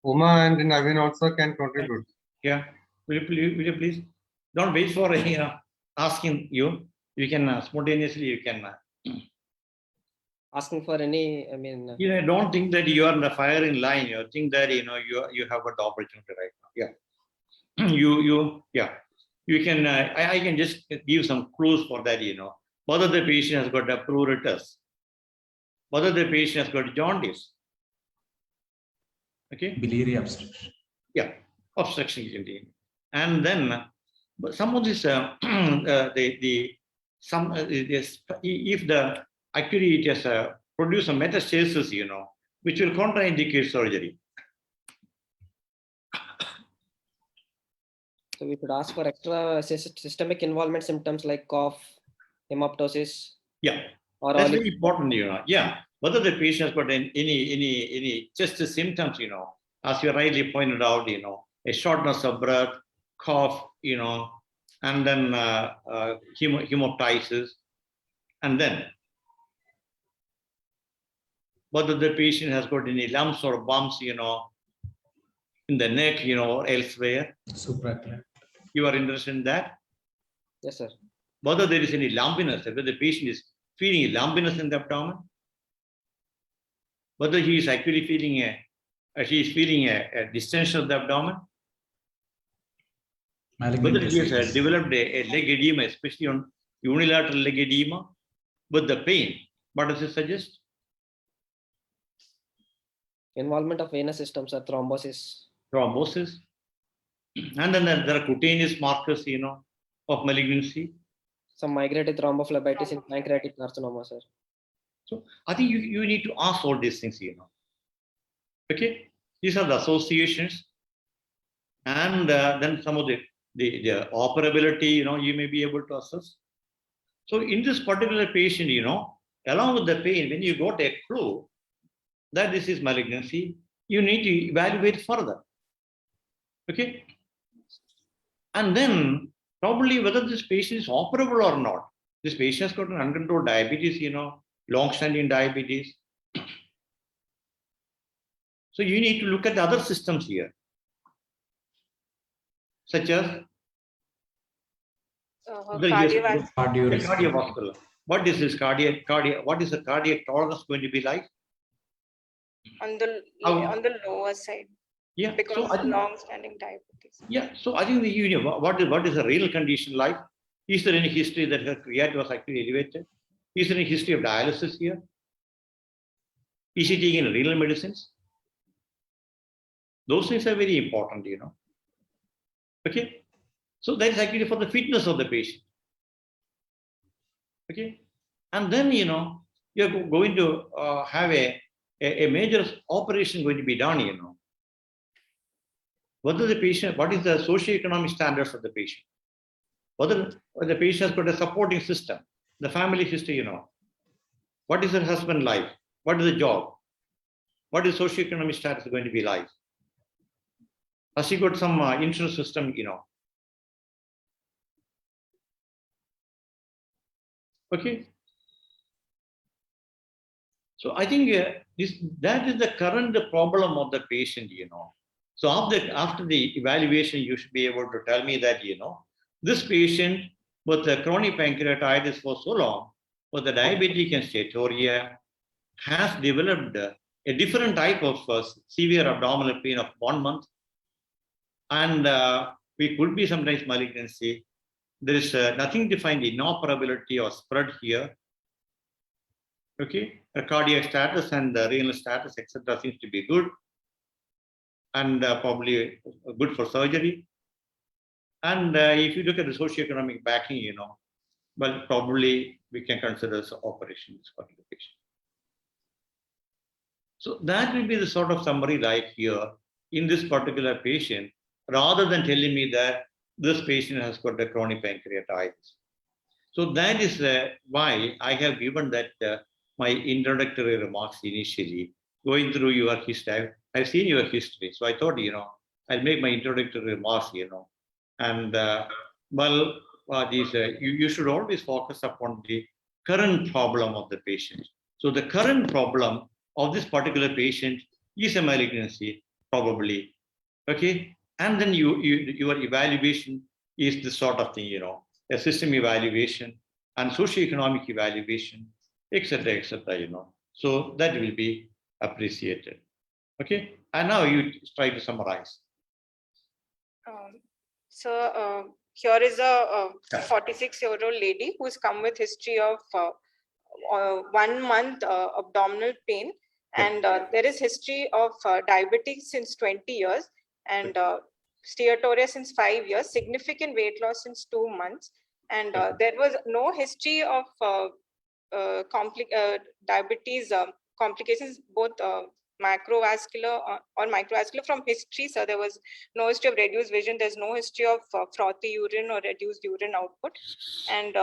Uma and Naveen also can contribute. Yeah. Will you please? Don't wait for asking you. You can spontaneously, you can. Asking for any, I mean, Don't think that you are in the firing line. You think that, you have got the opportunity right now. Yeah. You can, I can just give some clues for that, Whether the patient has got a pruritus, whether the patient has got jaundice. Okay. Biliary obstruction. Yeah, obstruction is indeed. And then some of this, if the actually it has produced a metastasis, which will contraindicate surgery. so we could ask for extra systemic involvement symptoms like cough, hemoptysis. Yeah, or that's all very important, Yeah, whether the patient has got any chest symptoms, as you rightly pointed out, a shortness of breath, cough, and then hemoptysis, and then whether the patient has got any lumps or bumps, in the neck, or elsewhere. Supraclavicular. You are interested in that? Yes, sir. Whether there is any lumpiness, whether the patient is feeling lumpiness in the abdomen, whether he is actually feeling a distension of the abdomen, Malignant whether he has disease. developed a leg edema, especially on unilateral leg edema, with the pain. What does it suggest? Involvement of venous systems or thrombosis. Thrombosis. And then there are cutaneous markers, of malignancy. Some migrated thrombophlebitis in pancreatic carcinoma, sir. So I think you need to ask all these things, Okay, these are the associations, and then some of the operability, you may be able to assess. So in this particular patient, along with the pain, when you got a clue that this is malignancy, you need to evaluate further. Okay, and then probably whether this patient is operable or not. This patient has got an uncontrolled diabetes, long-standing diabetes. So you need to look at the other systems here, such as cardiovascular. What is this cardiac? What is the cardiac tolerance going to be like? On the lower side. Yeah, because of long-standing diabetes. Yeah, so I think what is the renal condition like? Is there any history that her creatinine was actually elevated? Is there any history of dialysis here? Is she taking renal medicines? Those things are very important, Okay, so that is actually for the fitness of the patient. Okay, and then you're going to have a major operation going to be done, Whether the patient, what is the socioeconomic standards of the patient? Whether the patient has got a supporting system, the family history, What is her husband like? What is the job? What is socioeconomic status going to be like? Has she got some insurance system, Okay. So I think that is the current problem of the patient, So after the evaluation, you should be able to tell me that, this patient with the chronic pancreatitis for so long, with the diabetic and steatoria, has developed a different type of severe abdominal pain of 1 month. And we could be sometimes malignancy. There is nothing to find inoperability or spread here. Okay, the cardiac status and the renal status, etc., seems to be good, and probably good for surgery. And if you look at the socioeconomic backing, well, probably we can consider this operation for the patient. So that will be the sort of summary right here in this particular patient, rather than telling me that this patient has got a chronic pancreatitis. So that is why I have given that my introductory remarks initially, going through your history. I've seen your history, so I thought, I'll make my introductory remarks, and you should always focus upon the current problem of the patient. So the current problem of this particular patient is a malignancy, probably, okay? And then your evaluation is this sort of thing, a system evaluation and socioeconomic evaluation, etc., So that will be appreciated, okay? And now you try to summarize. Here is a 46-year-old lady who's come with history of 1 month abdominal pain, and there is history of diabetes since 20 years, and steatoria since 5 years, significant weight loss since 2 months, and there was no history of diabetes complications, both macrovascular or microvascular from history. So there was no history of reduced vision. There's no history of frothy urine or reduced urine output. And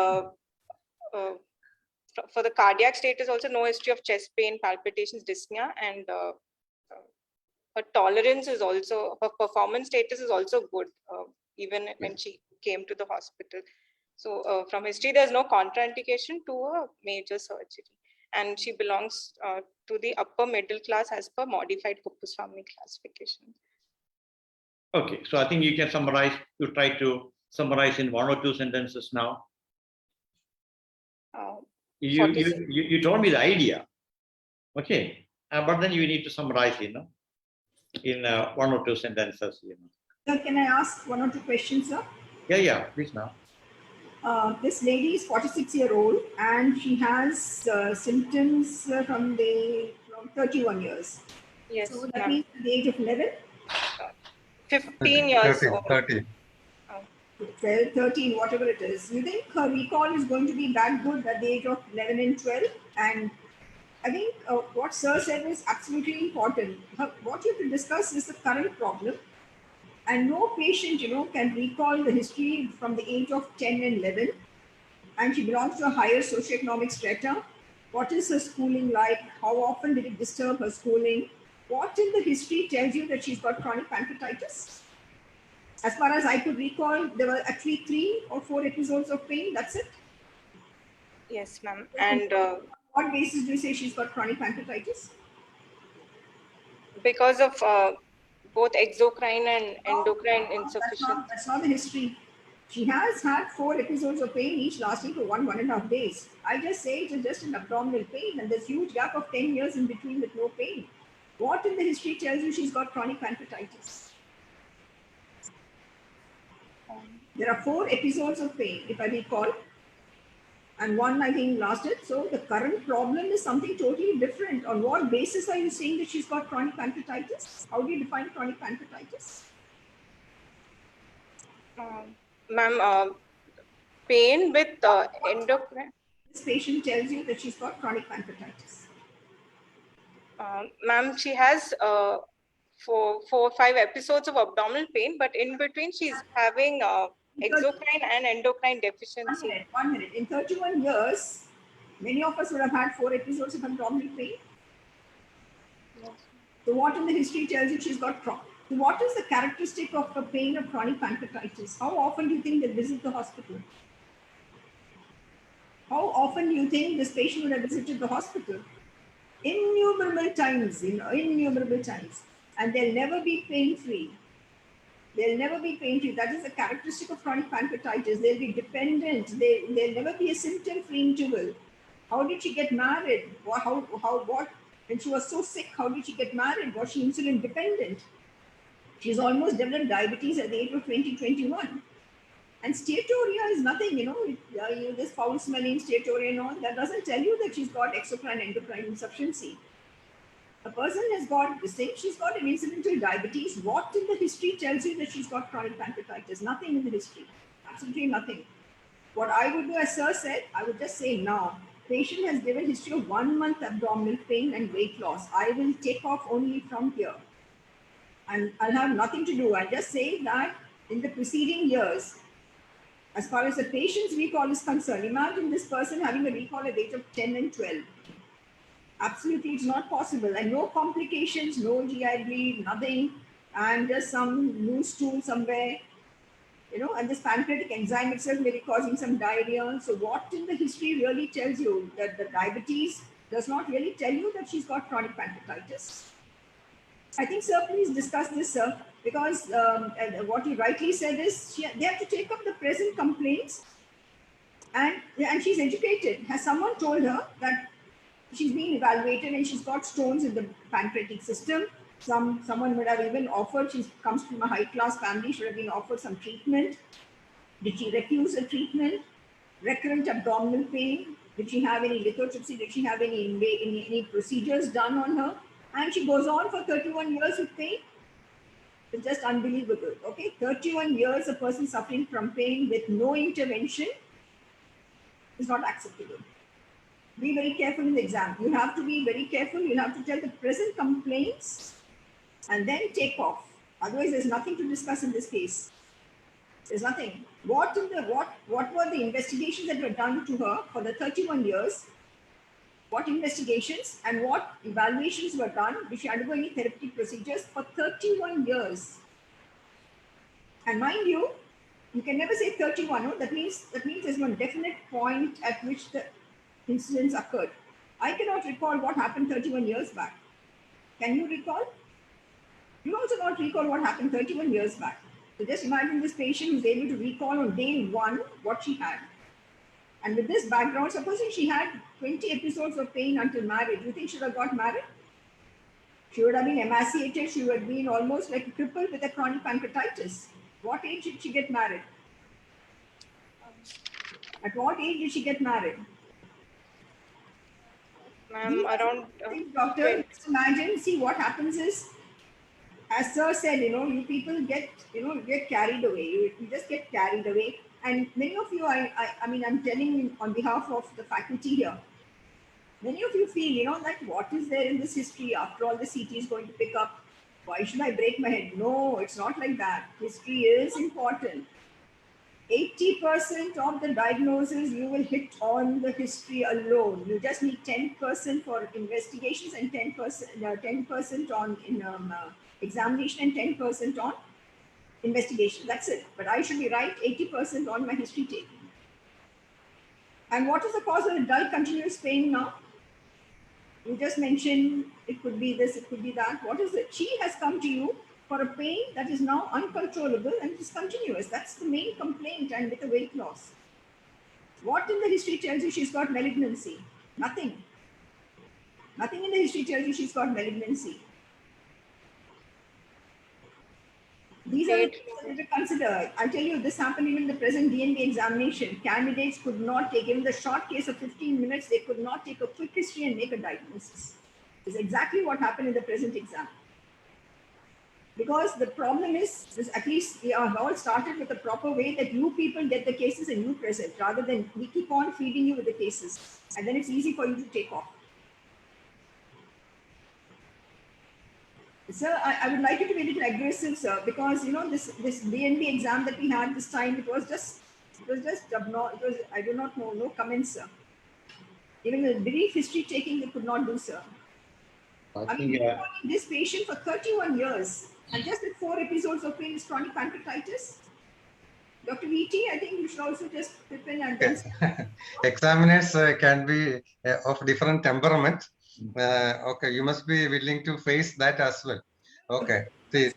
for the cardiac status, also no history of chest pain, palpitations, dyspnea, and her tolerance is also, her performance status is also good, even when she came to the hospital. So from history, there's no contraindication to a major surgery. And she belongs to the upper middle class as per modified Kupuswamy classification. Okay, so I think you can summarize, you try to summarize in 1 or 2 sentences now. You told me the idea, okay, but then you need to summarize, in 1 or 2 sentences. Sir, can I ask 1 or 2 questions, sir? Yeah, please now. This lady is 46-year-old and she has symptoms from 31 years. Yes. So that means at the age of 11? 15 years 30, old. 30. 12, 13, whatever it is. You think her recall is going to be that good at the age of 11 and 12? And I think what Sir said is absolutely important. What you have to discuss is the current problem. And no patient, can recall the history from the age of 10 and 11. And she belongs to a higher socioeconomic strata. What is her schooling like? How often did it disturb her schooling? What in the history tells you that she's got chronic pancreatitis? As far as I could recall, there were actually 3 or 4 episodes of pain. That's it. Yes, ma'am. And what basis do you say she's got chronic pancreatitis? Because of both exocrine and endocrine insufficiency. That's not the history. She has had 4 episodes of pain, each lasting for 1.5 days. I just say it is just an abdominal pain, and there's huge gap of 10 years in between with no pain. What in the history tells you she's got chronic pancreatitis? There are 4 episodes of pain, if I recall, and 1 I think lasted. So the current problem is something totally different. On what basis are you saying that she's got chronic pancreatitis? How do you define chronic pancreatitis? Ma'am, pain with endocrine. This patient tells you that she's got chronic pancreatitis. Ma'am, she has 4 or 5 episodes of abdominal pain, but in between she's having exocrine and endocrine deficiency. 1 minute. In 31 years, many of us would have had 4 episodes of abdominal pain. Yes. So what in the history tells you she's got chronic? So what is the characteristic of a pain of chronic pancreatitis? How often do you think they visit the hospital? How often do you think this patient would have visited the hospital? Innumerable times, innumerable times. And they'll never be pain-free. They'll never be pain-free. That is a characteristic of chronic pancreatitis. They'll be dependent. They'll never be a symptom-free interval. How did she get married? What? When she was so sick, how did she get married? Was she insulin dependent? She's almost developed diabetes at the age of 20, 21. And steatorrhea is nothing, this foul smelling steatorrhea and all, that doesn't tell you that she's got exocrine endocrine insufficiency. A person has got this thing, she's got an incidental diabetes. What in the history tells you that she's got chronic pancreatitis? Nothing in the history, absolutely nothing. What I would do, as Sir said, I would just say now, patient has given history of 1 month abdominal pain and weight loss. I will take off only from here. And I'll have nothing to do. I'll just say that in the preceding years, as far as the patient's recall is concerned, imagine this person having a recall at the age of 10 and 12. Absolutely, it's not possible. And no complications, no GI bleed, nothing, and just some loose stool somewhere, and this pancreatic enzyme itself may be causing some diarrhea. So what in the history really tells you that the diabetes does not really tell you that she's got chronic pancreatitis? I think, sir, please discuss this, sir, because what you rightly said is they have to take up the present complaints, and she's educated. Has someone told her that she's being evaluated and she's got stones in the pancreatic system? Someone would have even offered, she comes from a high-class family, should have been offered some treatment. Did she refuse the treatment? Recurrent abdominal pain? Did she have any lithotripsy? Did she have any procedures done on her? And she goes on for 31 years with pain. It's just unbelievable. Okay, 31 years a person suffering from pain with no intervention is not acceptable. Be very careful in the exam. You have to be very careful. You have to tell the present complaints and then take off. Otherwise, there's nothing to discuss in this case. There's nothing. What were the investigations that were done to her for the 31 years? What investigations and what evaluations were done? Did she undergo any therapeutic procedures for 31 years? And mind you, you can never say 31. No? That means there's one definite point at which the incidents occurred. I cannot recall what happened 31 years back. Can you recall? You also not recall what happened 31 years back. So just imagine this patient who's able to recall on day 1 what she had. And with this background, supposing she had 20 episodes of pain until marriage, you think she would have got married? She would have been emaciated. She would have been almost like a cripple with a chronic pancreatitis. What age did she get married? At what age did she get married? Ma'am, around doctor, just imagine, see what happens is, as Sir said, you people get carried away. You just get carried away. And many of you, I'm telling on behalf of the faculty here, many of you feel, that what is there in this history? After all, the CT is going to pick up. Why should I break my head? No, it's not like that. History is important. 80% of the diagnosis you will hit on the history alone. You just need 10% for investigations and 10% on examination and 10% on investigation. That's it. But I should be right 80% on my history taking. And what is the cause of the dull continuous pain now? You just mentioned it could be this, it could be that. What is it? She has come to you for a pain that is now uncontrollable and it is continuous. That's the main complaint, and with the weight loss. What in the history tells you she's got malignancy? Nothing. Nothing in the history tells you she's got malignancy. These are the things that to consider. I tell you, this happened even in the present DNB examination. Candidates could not take, in the short case of 15 minutes, they could not take a quick history and make a diagnosis. It's exactly what happened in the present exam. Because the problem is, at least we have all started with the proper way that you people get the cases and you present, rather than we keep on feeding you with the cases. And then it's easy for you to take off. Sir, I would like you to be a little aggressive, sir, because this DNB exam that we had this time, it was just abnormal. It was, I do not know, no comments, sir. Even the brief history taking, they could not do, sir. I mean, this patient for 31 years, and just with 4 episodes of pain is chronic pancreatitis. Dr. VT, I think you should also just flip in and yes. Examiners can be of different temperament. Okay, you must be willing to face that as well. Okay. It's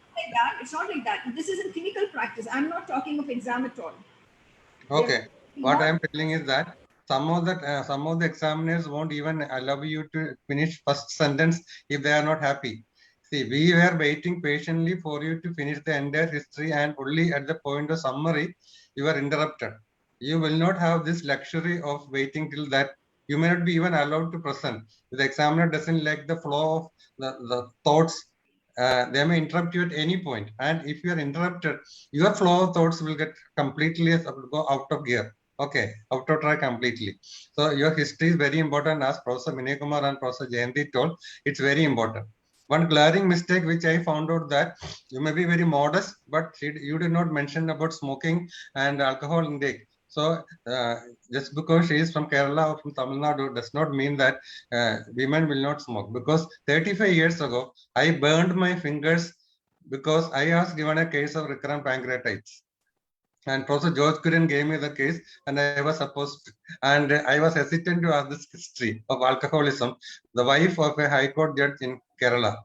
not like that. This is in clinical practice. I'm not talking of exam at all. Okay. What I'm telling is that some of the examiners won't even allow you to finish first sentence if they are not happy. See, we were waiting patiently for you to finish the entire history, and only at the point of summary, you are interrupted. You will not have this luxury of waiting till that. You may not be even allowed to present. If the examiner doesn't like the flow of the thoughts, they may interrupt you at any point. And if you are interrupted, your flow of thoughts will get completely go out of gear. Okay, out of track completely. So your history is very important, as Professor Vinay Kumar and Professor Jayanti told. It's very important. One glaring mistake which I found out that you may be very modest, but you did not mention about smoking and alcohol intake. So just because she is from Kerala or from Tamil Nadu does not mean that women will not smoke. Because 35 years ago, I burned my fingers because I was given a case of recurrent pancreatitis. And Professor George Kurian gave me the case, and I was supposed to, and I was hesitant to ask this history of alcoholism, the wife of a High Court judge in Kerala.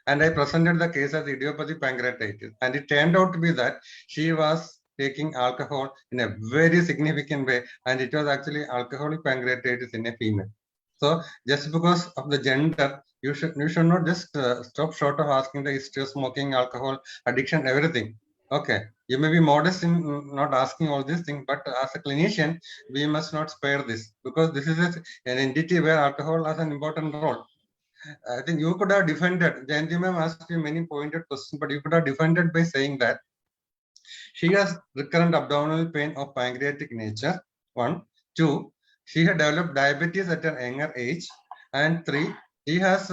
And I presented the case as idiopathic pancreatitis. And it turned out to be that she was taking alcohol in a very significant way, and it was actually alcoholic pancreatitis in a female. So just because of the gender, you should not just stop short of asking the history of smoking, alcohol, addiction, everything. Okay, you may be modest in not asking all these things, but as a clinician, we must not spare this, because this is an entity where alcohol has an important role. I think you could have defended, Jayanti ma'am asked you many pointed questions, but you could have defended by saying that she has recurrent abdominal pain of pancreatic nature, 1. 2, she had developed diabetes at an younger age, and 3, she has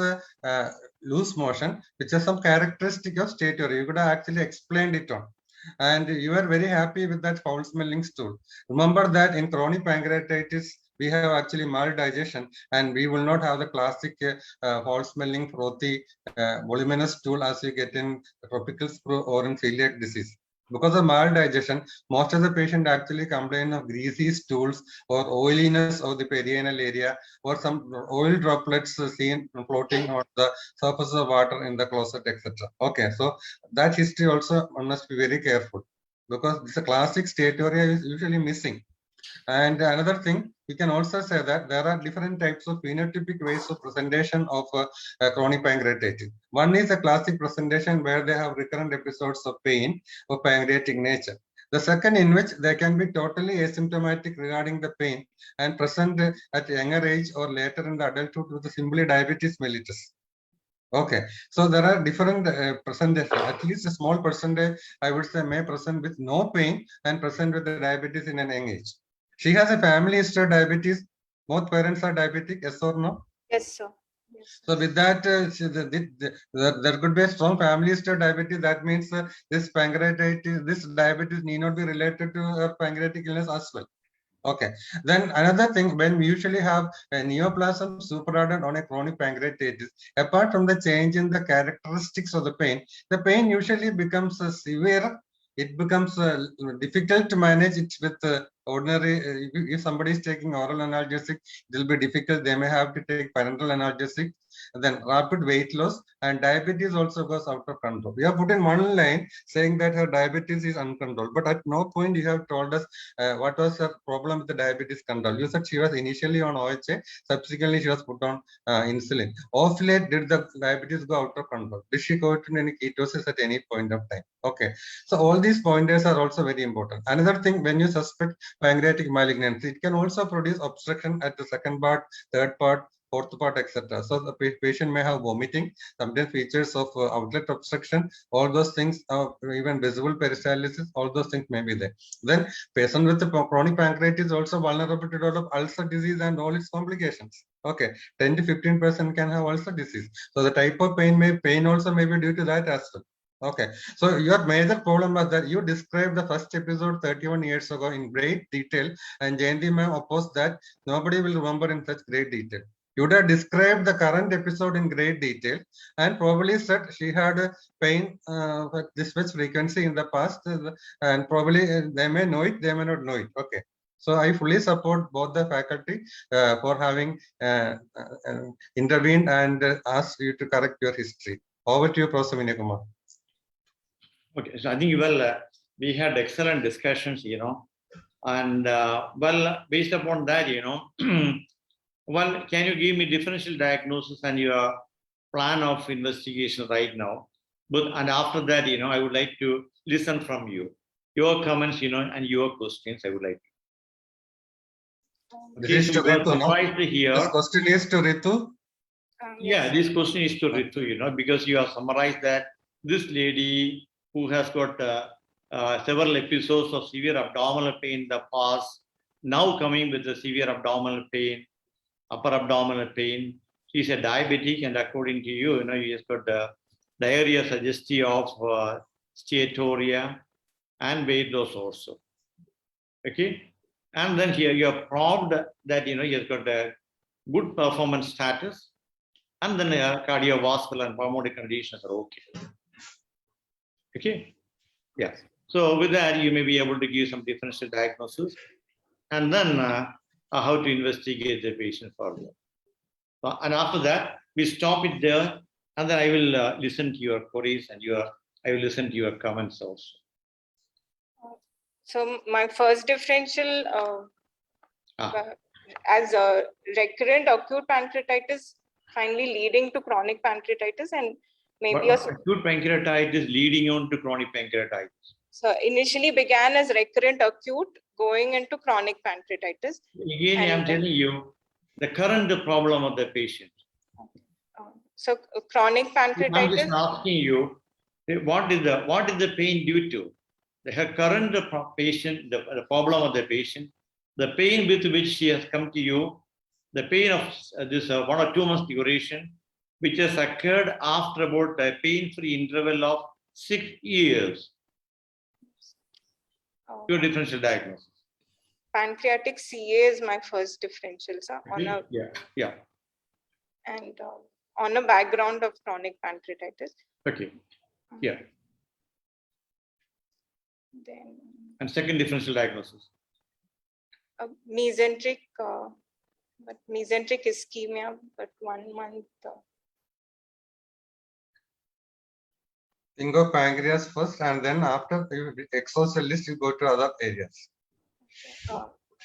loose motion, which has some characteristic of statorrhea. You could have actually explained it on. And you are very happy with that foul smelling stool. Remember that in chronic pancreatitis, we have actually mild digestion, and we will not have the classic foul smelling, frothy, voluminous stool as you get in tropical screw or in celiac disease. Because of mild digestion, most of the patient actually complain of greasy stools or oiliness of the perianal area, or some oil droplets seen floating on the surface of water in the closet, etc. Okay, so that history also one must be very careful, because this classic steatorrhea is usually missing. And another thing, we can also say that there are different types of phenotypic ways of presentation of chronic pancreatitis. One is a classic presentation where they have recurrent episodes of pain of pancreatic nature. The second, in which they can be totally asymptomatic regarding the pain and present at a younger age or later in the adulthood with simply diabetes mellitus. Okay, so there are different presentation. At least a small percentage, I would say, may present with no pain and present with the diabetes in an young age. She has a family history of diabetes. Both parents are diabetic, yes or no? Yes, sir. Yes. So with that, there could be a strong family history of diabetes. That means this pancreatitis, this diabetes need not be related to her pancreatic illness as well. Okay. Then another thing, when we usually have a neoplasm superadded on a chronic pancreatitis, apart from the change in the characteristics of the pain usually becomes severe. It becomes difficult to manage it with ordinary. If somebody is taking oral analgesic, it will be difficult. They may have to take parenteral analgesic. Then rapid weight loss, and diabetes also goes out of control. We have put in one line saying that her diabetes is uncontrolled, but at no point you have told us what was her problem with the diabetes control. You said she was initially on OHA, subsequently she was put on insulin. Of late, did the diabetes go out of control? Did she go into any ketosis at any point of time? Okay, so all these pointers are also very important. Another thing, when you suspect pancreatic malignancy, it can also produce obstruction at the second part, third part, fourth part, etc. So the patient may have vomiting, sometimes features of outlet obstruction, all those things, even visible peristalsis, all those things may be there. Then patient with the chronic pancreatitis is also vulnerable to develop ulcer disease and all its complications. Okay, 10 to 15% can have ulcer disease. So the type of pain also may be due to that as well. Okay, so your major problem was that you described the first episode 31 years ago in great detail, and Jayanti ma'am opposed that nobody will remember in such great detail. You would have described the current episode in great detail and probably said she had pain at this much frequency in the past, and probably they may know it, they may not know it. Okay. So I fully support both the faculty for having intervened and asked you to correct your history. Over to you, Professor Vinay Kumar. Okay, so I think, we had excellent discussions, and based upon that, well, can you give me differential diagnosis and your plan of investigation right now. And after that, I would like to listen from you. Your comments, and your questions, I would like to. This is to you are Ritu, no? surprised here. This question is to Ritu. Yeah, this question is to Ritu, because you have summarized that this lady who has got several episodes of severe abdominal pain in the past, now coming with the severe abdominal pain, upper abdominal pain. She's a diabetic, and according to you, he has got diarrhea suggestive of steatorrhea and weight loss also. Okay, and then here you have proved that he has got a good performance status, and then cardiovascular and pulmonary conditions are okay. Okay, yes. So with that, you may be able to give some differential diagnosis, and then how to investigate the patient further. And after that, we stop it there, and then I will listen to your queries and I will listen to your comments also. So my first differential as a recurrent acute pancreatitis finally leading to chronic pancreatitis, and maybe acute pancreatitis leading on to chronic pancreatitis. So initially began as recurrent acute, going into chronic pancreatitis. Again, I am telling you the current problem of the patient. So chronic pancreatitis. I'm just asking you, what is the pain due to? The current patient, the problem of the patient, the pain with which she has come to you, the pain of this 1 or 2 months duration, which has occurred after about a pain-free interval of 6 years. Your differential diagnosis. Pancreatic CA is my first differential, sir. Yeah. And on a background of chronic pancreatitis. Okay. Yeah. Then. And second differential diagnosis. Mesenteric, but mesenteric ischemia, but 1 month. Think of pancreas first, and then after you exhaust the list, you go to other areas.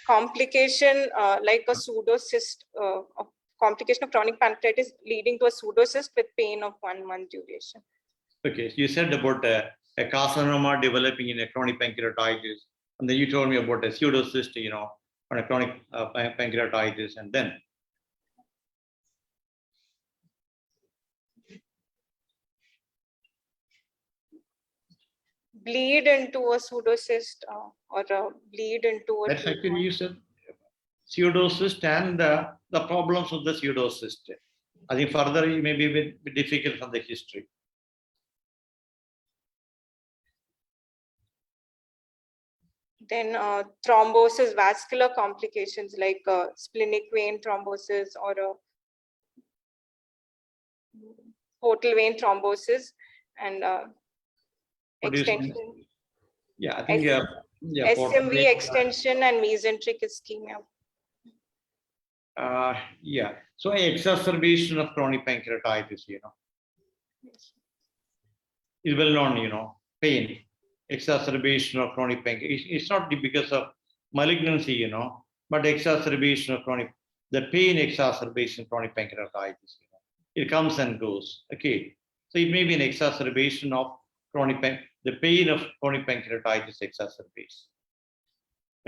Complication like a pseudocyst, complication of chronic pancreatitis leading to a pseudocyst with pain of 1 month duration. Okay, so you said about a carcinoma developing in a chronic pancreatitis, and then you told me about a pseudocyst, on a chronic pancreatitis, and then. Bleed into a pseudocyst or bleed into a. That's actually you said pseudocyst and the problems of the pseudocyst. I think further it may be a bit difficult from the history. Then thrombosis, vascular complications like splenic vein thrombosis or portal vein thrombosis, and extension. Yeah, I think SMV extension and mesenteric ischemia. Yeah, so exacerbation of chronic pancreatitis, is well known, pain, exacerbation of chronic pancreatitis. It's not because of malignancy, but exacerbation of the pain exacerbation of chronic pancreatitis, it comes and goes. Okay, so it may be an exacerbation of the pain of chronic pancreatitis exacerbates.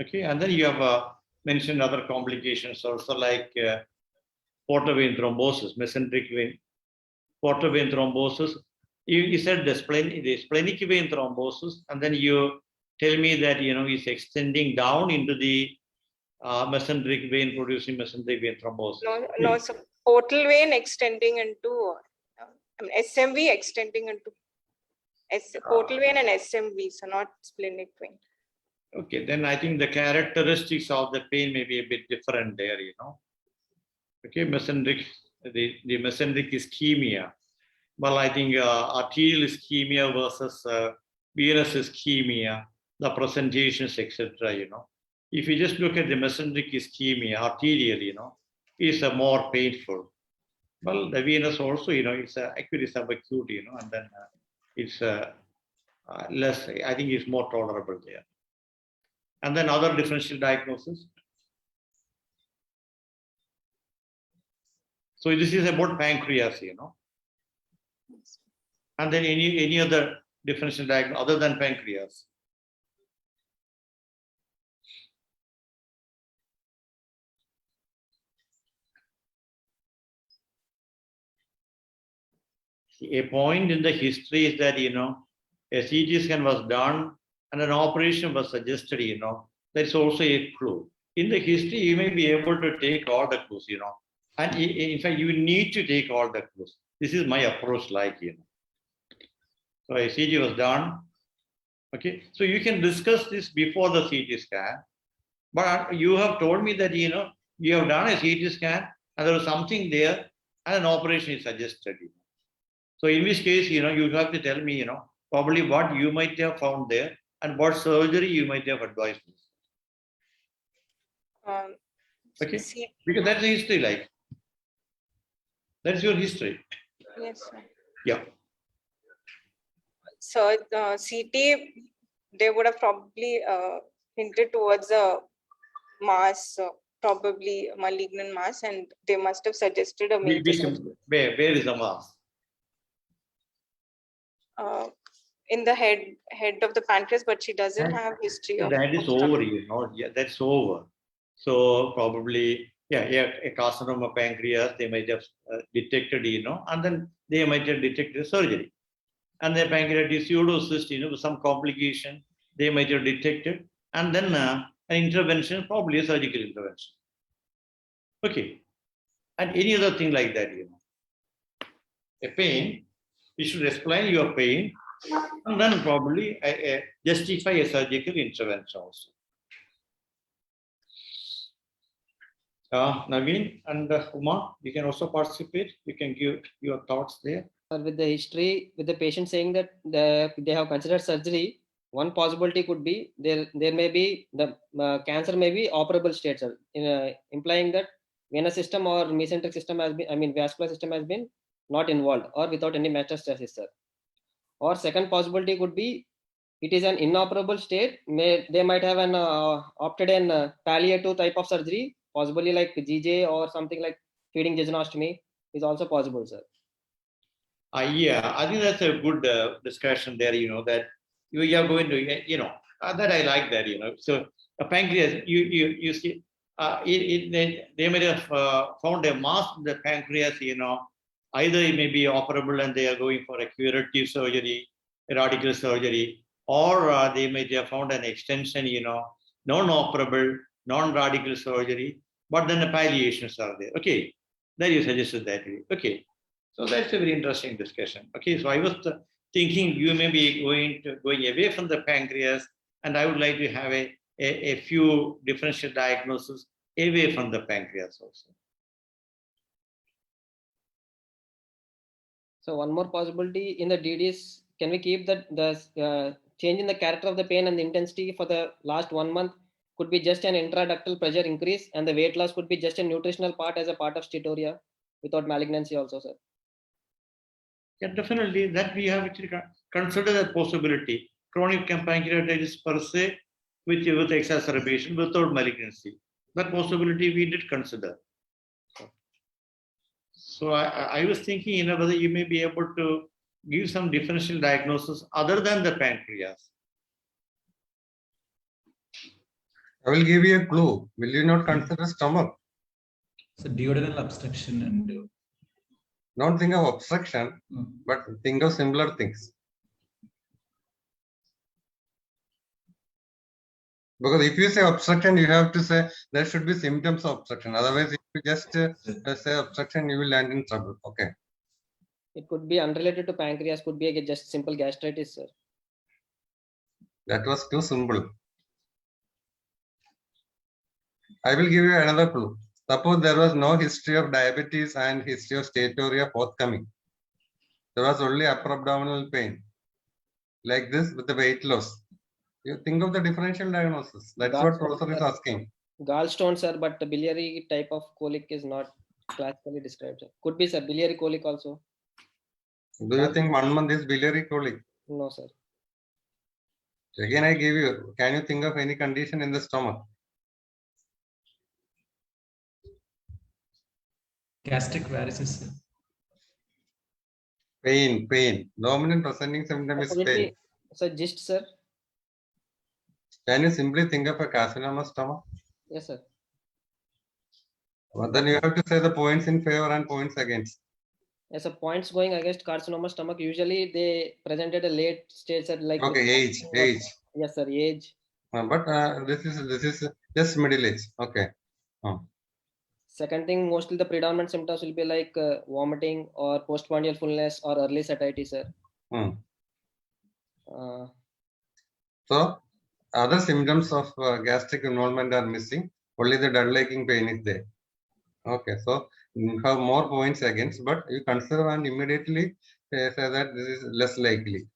Okay, and then you have mentioned other complications also, like portal vein thrombosis, mesenteric vein, portal vein thrombosis. You said the splenic vein thrombosis, and then you tell me that it's extending down into the mesenteric vein, producing mesenteric vein thrombosis. No, so portal vein extending into SMV extending into portal vein and SMV, so not splenic vein. Okay, then I think the characteristics of the pain may be a bit different there, Okay, mesenteric, the mesenteric ischemia. Well, I think arterial ischemia versus venous ischemia, the presentations, etc. If you just look at the mesenteric ischemia, arterial, is more painful. Well, the venous also, it's acute subacute, and then it's less. I think it's more tolerable there. And then other differential diagnosis. So this is about pancreas, And then any other differential diagnosis other than pancreas? A point in the history is that, a CT scan was done and an operation was suggested, that's also a clue. In the history, you may be able to take all the clues, and in fact, you need to take all the clues. This is my approach, So a CT was done. Okay, so you can discuss this before the CT scan, but you have told me that, you have done a CT scan and there was something there and an operation is suggested. So in which case, you have to tell me, probably what you might have found there and what surgery you might have advised me. Okay, because that's the history, that's your history. Yes, sir. Yeah. So CT, they would have probably hinted towards a mass, probably malignant mass, and they must have suggested a major surgery. Where is the mass? In the head of the pancreas, but she doesn't have history of that is over, yeah, that's over. So probably, a carcinoma pancreas, they might have detected, and then they might have detected surgery. And the pancreatic pseudocyst, with some complication, they might have detected, and then an intervention, probably a surgical intervention. Okay. And any other thing like that, A pain, you should explain your pain, and then probably justify a surgical intervention also. Naveen and Uma, you can also participate. You can give your thoughts there. With the history, with the patient saying that they have considered surgery, one possibility could be there may be the cancer may be operable state, sir, implying that venous system or mesenteric system has been, vascular system has been not involved or without any metastasis, sir. Or second possibility could be it is an inoperable state. They might have an opted an palliative type of surgery, possibly like GJ or something like feeding jejunostomy is also possible, sir. Yeah, I think that's a good discussion there, that you are going to, that I like that, So a pancreas, you see, they may have found a mass in the pancreas, either it may be operable and they are going for a curative surgery, a radical surgery, or they may have found an extension, non-operable, non-radical surgery, but then the palliations are there. Okay, then you suggested that. Okay. So that's a very interesting discussion. Okay, so I was thinking you may be going away from the pancreas, and I would like to have a few differential diagnoses away from the pancreas also. So one more possibility in the DDs, can we keep that the change in the character of the pain and the intensity for the last 1 month could be just an intraductal pressure increase, and the weight loss could be just a nutritional part as a part of steatoria without malignancy also, sir? Yeah, definitely. That we have actually considered a possibility. Chronic pancreatitis per se, with exacerbation without malignancy. That possibility we did consider. So I was thinking, whether you may be able to give some differential diagnosis other than the pancreas. I will give you a clue. Will you not consider stomach? So duodenal obstruction and Don't think of obstruction, but think of similar things. Because if you say obstruction, you have to say there should be symptoms of obstruction. Otherwise, if you just say obstruction, you will land in trouble. Okay. It could be unrelated to pancreas, could be just simple gastritis, sir. That was too simple. I will give you another clue. Suppose there was no history of diabetes and history of steatoria forthcoming. There was only upper abdominal pain. Like this with the weight loss. You think of the differential diagnosis. That's what professor is asking. Gallstones, sir, but the biliary type of colic is not classically described, sir. Could be, sir, biliary colic also. Do you think 1 month is biliary colic? No, sir. Again, I give you. Can you think of any condition in the stomach? gastric varices. Pain. Dominant presenting symptom is pain. So gist, sir. Can you simply think of a carcinoma stomach? Yes, sir. But then you have to say the points in favor and points against. Yes, so points going against carcinoma stomach. Usually they presented a late stage at like. Okay, age. Yes, sir. Age. But this is just middle age. Okay. Second thing, mostly the predominant symptoms will be like vomiting or postprandial fullness or early satiety, sir. So other symptoms of gastric involvement are missing. Only the dull-liking pain is there. Okay, so you have more points against, but you consider and immediately say that this is less likely.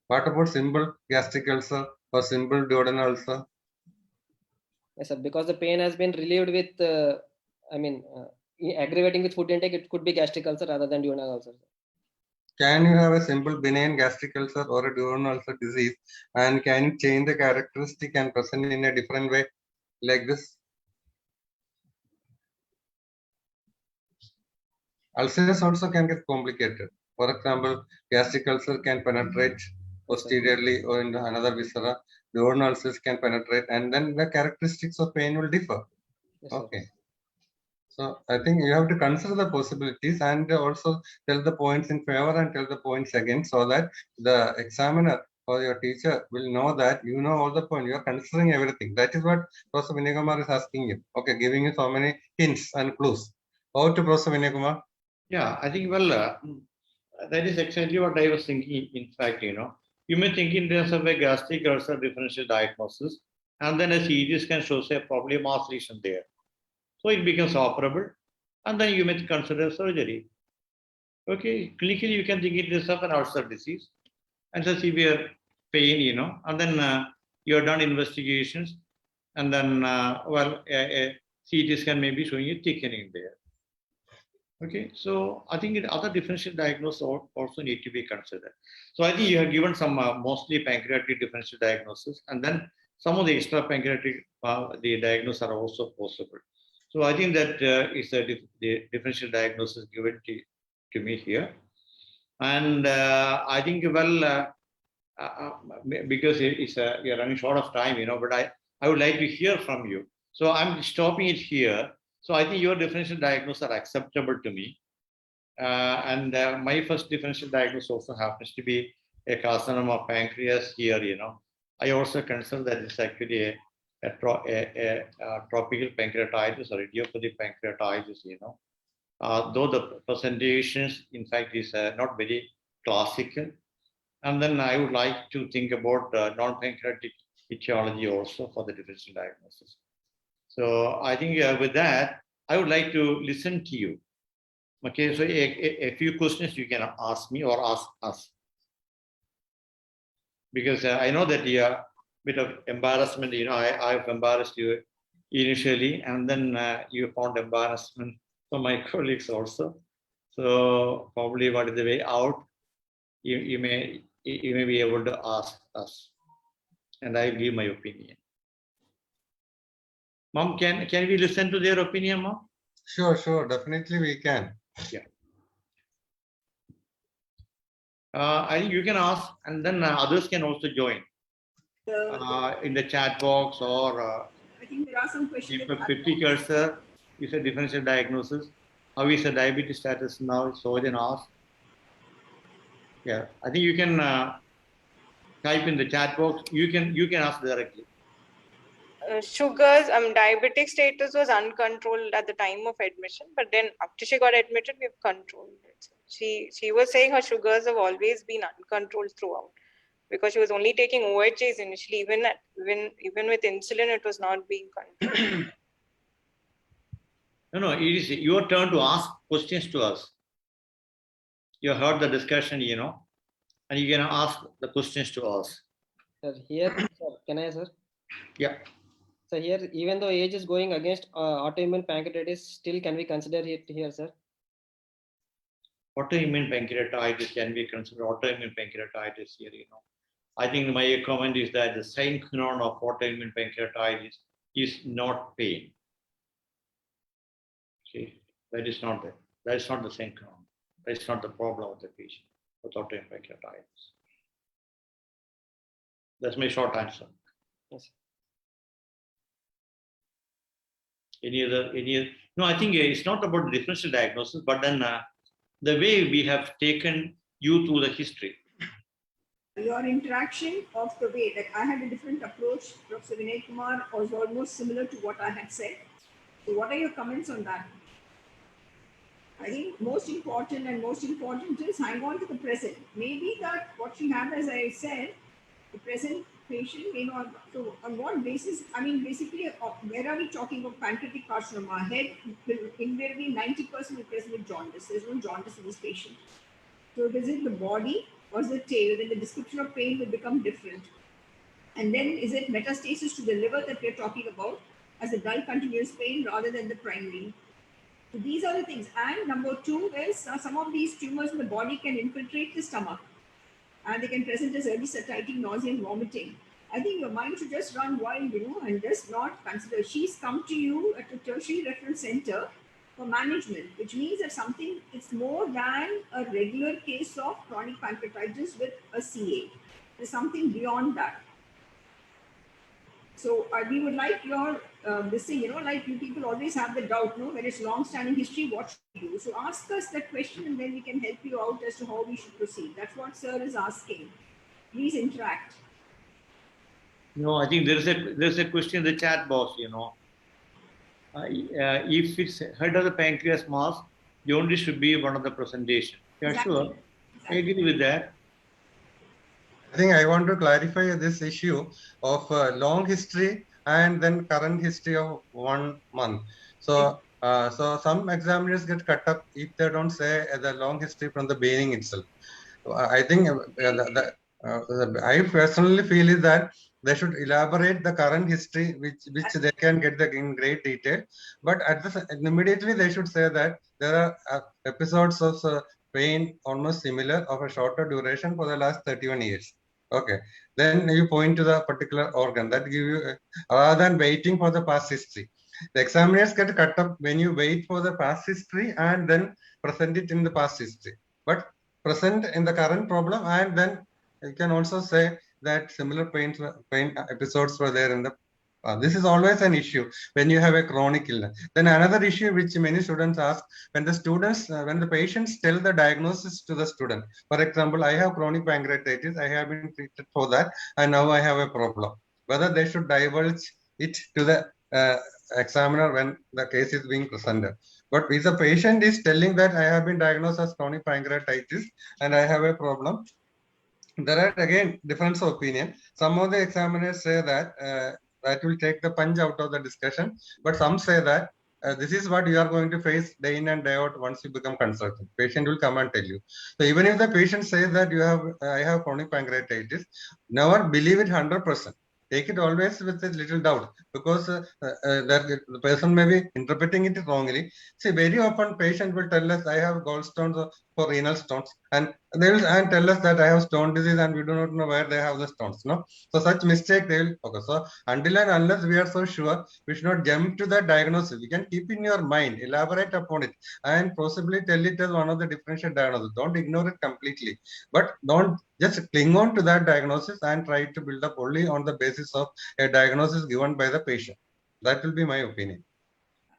What about simple gastric ulcer or simple duodenal ulcer? Yes, sir. Because the pain has been relieved with, aggravating with food intake, it could be gastric ulcer rather than duodenal ulcer. Can you have a simple benign gastric ulcer or a duodenal ulcer disease, and can you change the characteristic and present in a different way like this? Ulcers also can get complicated. For example, gastric ulcer can penetrate posteriorly or in another viscera. Duodenal ulcers can penetrate, and then the characteristics of pain will differ. Yes, okay. So I think you have to consider the possibilities and also tell the points in favor and tell the points against, so that the examiner or your teacher will know that you know all the points. You are considering everything. That is what Professor Vinay Kumar is asking you. Okay, giving you so many hints and clues. Over to Professor Vinay Kumar. Yeah, I think, that is exactly what I was thinking. In fact, you may think in terms of a gastric ulcer differential diagnosis, and then a CT scan shows a probably mass lesion there. So it becomes operable, and then you may consider surgery. Okay, clinically you can think in terms of an ulcer disease and a severe pain, and then you have done investigations, and then, a CT scan may be showing a thickening there. Okay, so I think other differential diagnosis also need to be considered. So I think you have given some mostly pancreatic differential diagnosis, and then some of the extra pancreatic the diagnosis are also possible. So I think that is the differential diagnosis given to me here, and I think because we are running short of time, but I would like to hear from you. So I'm stopping it here. So I think your differential diagnosis are acceptable to me. And my first differential diagnosis also happens to be a carcinoma of pancreas here, I also consider that it's actually a tropical pancreatitis or idiopathic pancreatitis, though the presentations, in fact, is not very classical. And then I would like to think about non-pancreatic etiology also for the differential diagnosis. So I think with that, I would like to listen to you. Okay, so a few questions you can ask me or ask us. Because I know that you are a bit of embarrassment, I've embarrassed you initially, and then you found embarrassment from my colleagues also. So probably what is the way out, you may be able to ask us, and I give my opinion. Mom, can we listen to their opinion, Mom? Sure, definitely we can. Yeah. I think you can ask, and then others can also join in the chat box, or I think there are some questions. Hepatic ulcer is a differential diagnosis. How is the diabetes status now? So then ask. Yeah, I think you can type in the chat box. You can ask directly. Sugars, diabetic status was uncontrolled at the time of admission, but then after she got admitted, we've controlled it. She was saying her sugars have always been uncontrolled throughout, because she was only taking OHAs initially. Even with insulin, it was not being controlled. No, it is your turn to ask questions to us. You heard the discussion, and you can ask the questions to us. Sir, here, sir, can I, sir? Yeah. So here, even though age is going against autoimmune pancreatitis, still can we consider it here, sir? Autoimmune pancreatitis can be considered autoimmune pancreatitis here, I think my comment is that the synchrone of autoimmune pancreatitis is not pain. Okay, that is not the synchrone. That is not the problem of the patient. without pancreatitis. That's my short answer. Yes. Any other? No, I think it's not about differential diagnosis, but then the way we have taken you through the history. Your interaction of the way that I had a different approach, Professor Vinay Kumar was almost similar to what I had said. So what are your comments on that? I think most important is hang on to the present. Maybe that what you have, as I said, the present patient may not. So on what basis? I mean, basically, where are we talking about pancreatic carcinoma? Head will invariably 90% will present with jaundice. There's no jaundice in this patient. So is it the body or is it tail? Then the description of pain will become different. And then is it metastasis to the liver that we're talking about as a dull continuous pain rather than the primary? So these are the things. And number two is some of these tumors in the body can infiltrate the stomach and they can present as early satiety, nausea, and vomiting. I think your mind should just run wild, and just not consider. She's come to you at a tertiary reference center for management, which means that it's more than a regular case of chronic pancreatitis with a CA. There's something beyond that. So we would like your this thing, like you people always have the doubt, when it's long-standing history, what should we do? So ask us that question and then we can help you out as to how we should proceed. That's what sir is asking. Please interact. No, I think there's a question in the chat box, if it's head of the pancreas mass, jaundice should be one of the presentation. Yeah, Exactly. sure. I agree with that. I think I want to clarify this issue of long history and then current history of 1 month. So, so some examiners get cut up if they don't say the long history from the beginning itself. I think I personally feel is that they should elaborate the current history, which they can get in great detail. But immediately they should say that there are episodes of pain almost similar of a shorter duration for the last 31 years. Okay, then you point to the particular organ that give you rather than waiting for the past history. The examiners get cut up when you wait for the past history and then present it in the past history. But present in the current problem, and then you can also say that similar pain episodes were there in the this is always an issue when you have a chronic illness. Then another issue which many students ask, when the patients tell the diagnosis to the student. For example, I have chronic pancreatitis, I have been treated for that, and now I have a problem. Whether they should divulge it to the examiner when the case is being presented. But if the patient is telling that I have been diagnosed as chronic pancreatitis and I have a problem, there are again difference of opinion. Some of the examiners say that that will take the punch out of the discussion, but some say that this is what you are going to face day in and day out once you become consultant. Patient will come and tell you. So even if the patient says that I have chronic pancreatitis, never believe it 100%. Take it always with a little doubt, because the person may be interpreting it wrongly. See, very often patient will tell us, I have gallstones for renal stones, and they will tell us that I have stone disease and we do not know where they have the stones. No, so such mistake they will focus. So until and unless we are so sure, we should not jump to the diagnosis. We can keep in your mind, elaborate upon it, and possibly tell it as one of the differential diagnosis. Don't ignore it completely, but don't just cling on to that diagnosis and try to build up only on the basis of a diagnosis given by the patient. That will be my opinion.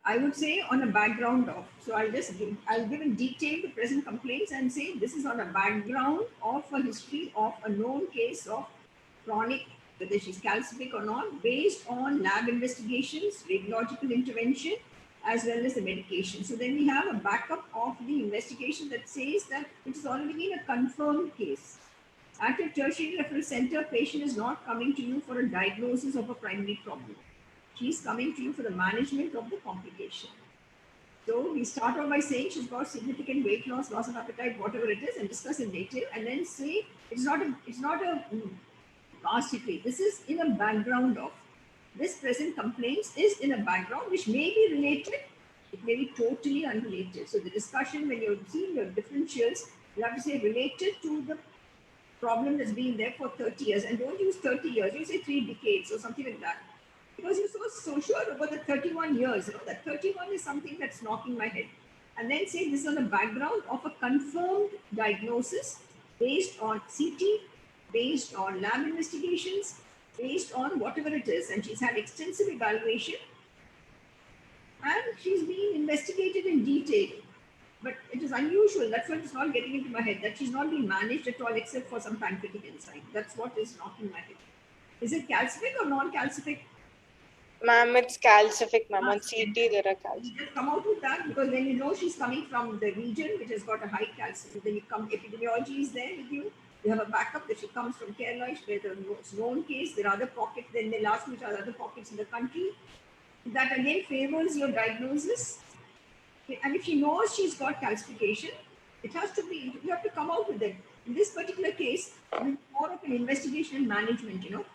I would say on a background of, so I'll give in detail the present complaints and say this is on a background of a history of a known case of chronic, whether she's calcific or not, based on lab investigations, radiological intervention, as well as the medication. So then we have a backup of the investigation that says that it has already been a confirmed case. At a tertiary referral center, patient is not coming to you for a diagnosis of a primary problem. She's coming to you for the management of the complication. So we start off by saying she's got significant weight loss, loss of appetite, whatever it is, and discuss in detail, and then say it's not a past history. This is in a background of. This present complaints is in a background which may be related, it may be totally unrelated. So the discussion, when you're seeing your differentials, you have to say related to the problem that's been there for 30 years, and don't use 30 years, you say 3 decades or something like that. Because you're so sure about the 31 years, that 31 is something that's knocking my head. And then say this is on the background of a confirmed diagnosis based on CT, based on lab investigations, based on whatever it is. And she's had extensive evaluation and she's been investigated in detail. But it is unusual. That's what is not getting into my head, that she's not being managed at all except for some pancreatic enzyme. That's what is not in my head. Is it calcific or non-calcific? Ma'am, it's calcific, ma'am. On CT, there are calcific. You just come out with that because then you know she's coming from the region which has got a high calcium. Then you come, epidemiology is there with you. You have a backup that she comes from Kerala, where the known case. There are other pockets. Then they'll ask which are other pockets in the country. That again favors your diagnosis. And if she knows she's got calcification, it has to be, you have to come out with it. In this particular case, it's more of an investigation and management, you know.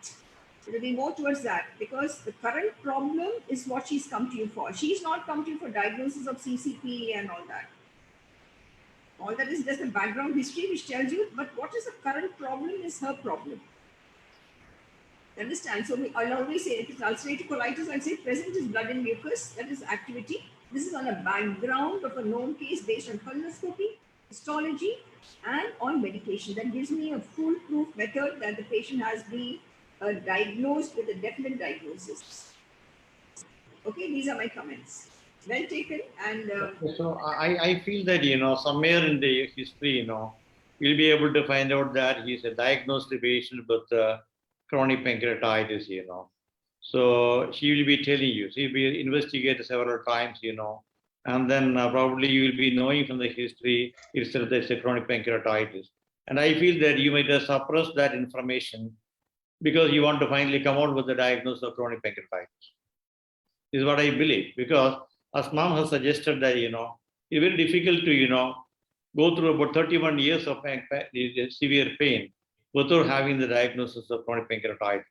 It will be more towards that because the current problem is what she's come to you for. She's not come to you for diagnosis of CCP and all that. All that is just a background history which tells you, but what is the current problem is her problem. Understand? So I'll always say, if it's ulcerative colitis, I'll say present is blood and mucus, that is activity. This is on a background of a known case based on colonoscopy, histology, and on medication. That gives me a foolproof method that the patient has been diagnosed with a definite diagnosis. Okay, these are my comments. Well taken. And So I feel that, somewhere in the history, you'll be able to find out that he's a diagnosed patient with chronic pancreatitis, So she will be telling you, she will be investigated several times, and then probably you will be knowing from the history itself there's a chronic pancreatitis. And I feel that you might have suppressed that information because you want to finally come out with the diagnosis of chronic pancreatitis. This is what I believe, because as mom has suggested that, it's very difficult to, go through about 31 years of severe pain without having the diagnosis of chronic pancreatitis.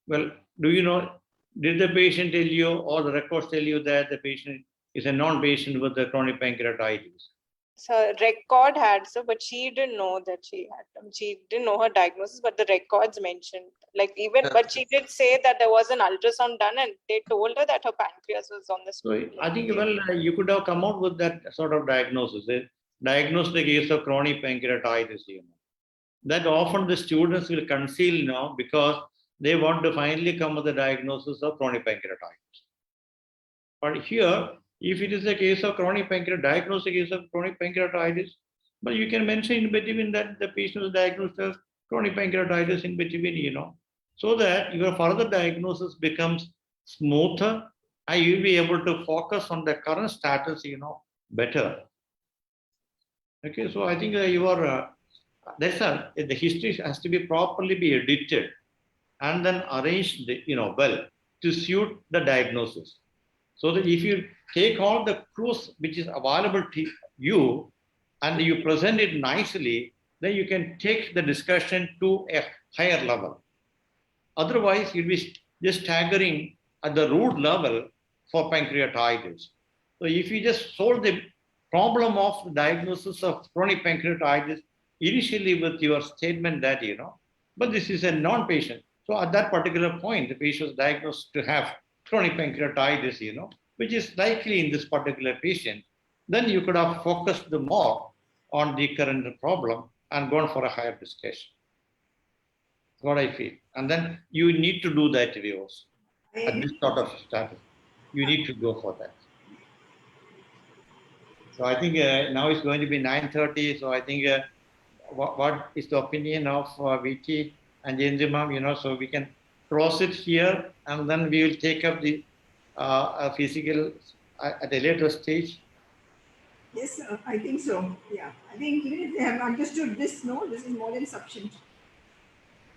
Well, do you know, did the patient tell you or the records tell you that the patient is a non-patient with the chronic pancreatitis? So record had, so, but she didn't know that she had them. She didn't know her diagnosis, but the records mentioned, like even, but she did say that there was an ultrasound done and they told her that her pancreas was on the So I think, you could have come out with that sort of diagnosis. Diagnose the case of chronic pancreatitis, That often the students will conceal now because they want to finally come with the diagnosis of chronic pancreatitis. But here, if it is a case of chronic pancreatitis, diagnose a case of chronic pancreatitis, but you can mention in between that the patient is diagnosed as chronic pancreatitis in between, so that your further diagnosis becomes smoother and you'll be able to focus on the current status, better. Okay, so I think that's the history has to be properly edited and then arranged, well to suit the diagnosis. So that if you take all the clues which is available to you and you present it nicely, then you can take the discussion to a higher level. Otherwise, you'll be just staggering at the root level for pancreatitis. So if you just solve the problem of the diagnosis of chronic pancreatitis initially with your statement that, but this is a non-patient. So at that particular point, the patient is diagnosed to have chronic pancreatitis, which is likely in this particular patient, then you could have focused more on the current problem and gone for a higher discussion. That's what I feel. And then you need to do that viewers at this sort of status. You need to go for that. So I think now it's going to be 9:30. So I think what is the opinion of VT and Jenji ma'am, so we can close it here and then we will take up the physical at a later stage. yes, I think so. Yeah, I think even if they have understood this, this is more than sufficient.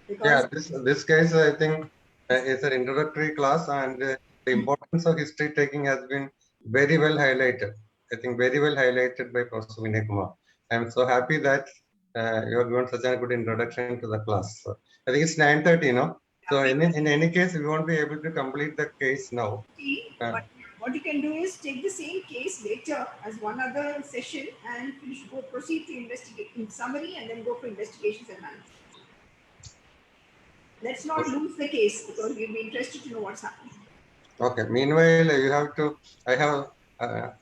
Because this case, I think, is an introductory class, and the importance of history taking has been very well highlighted. I think very well highlighted by Professor Vinay Kumar. I'm so happy that you have given such a good introduction to the class. So I think it's 9:30, So in any case, we won't be able to complete the case now. But what you can do is take the same case later as one other session and proceed to investigate in summary and then go for investigations and analysis. Let's not lose the case because we'll be interested to know what's happening. Okay. Meanwhile, you have to. I have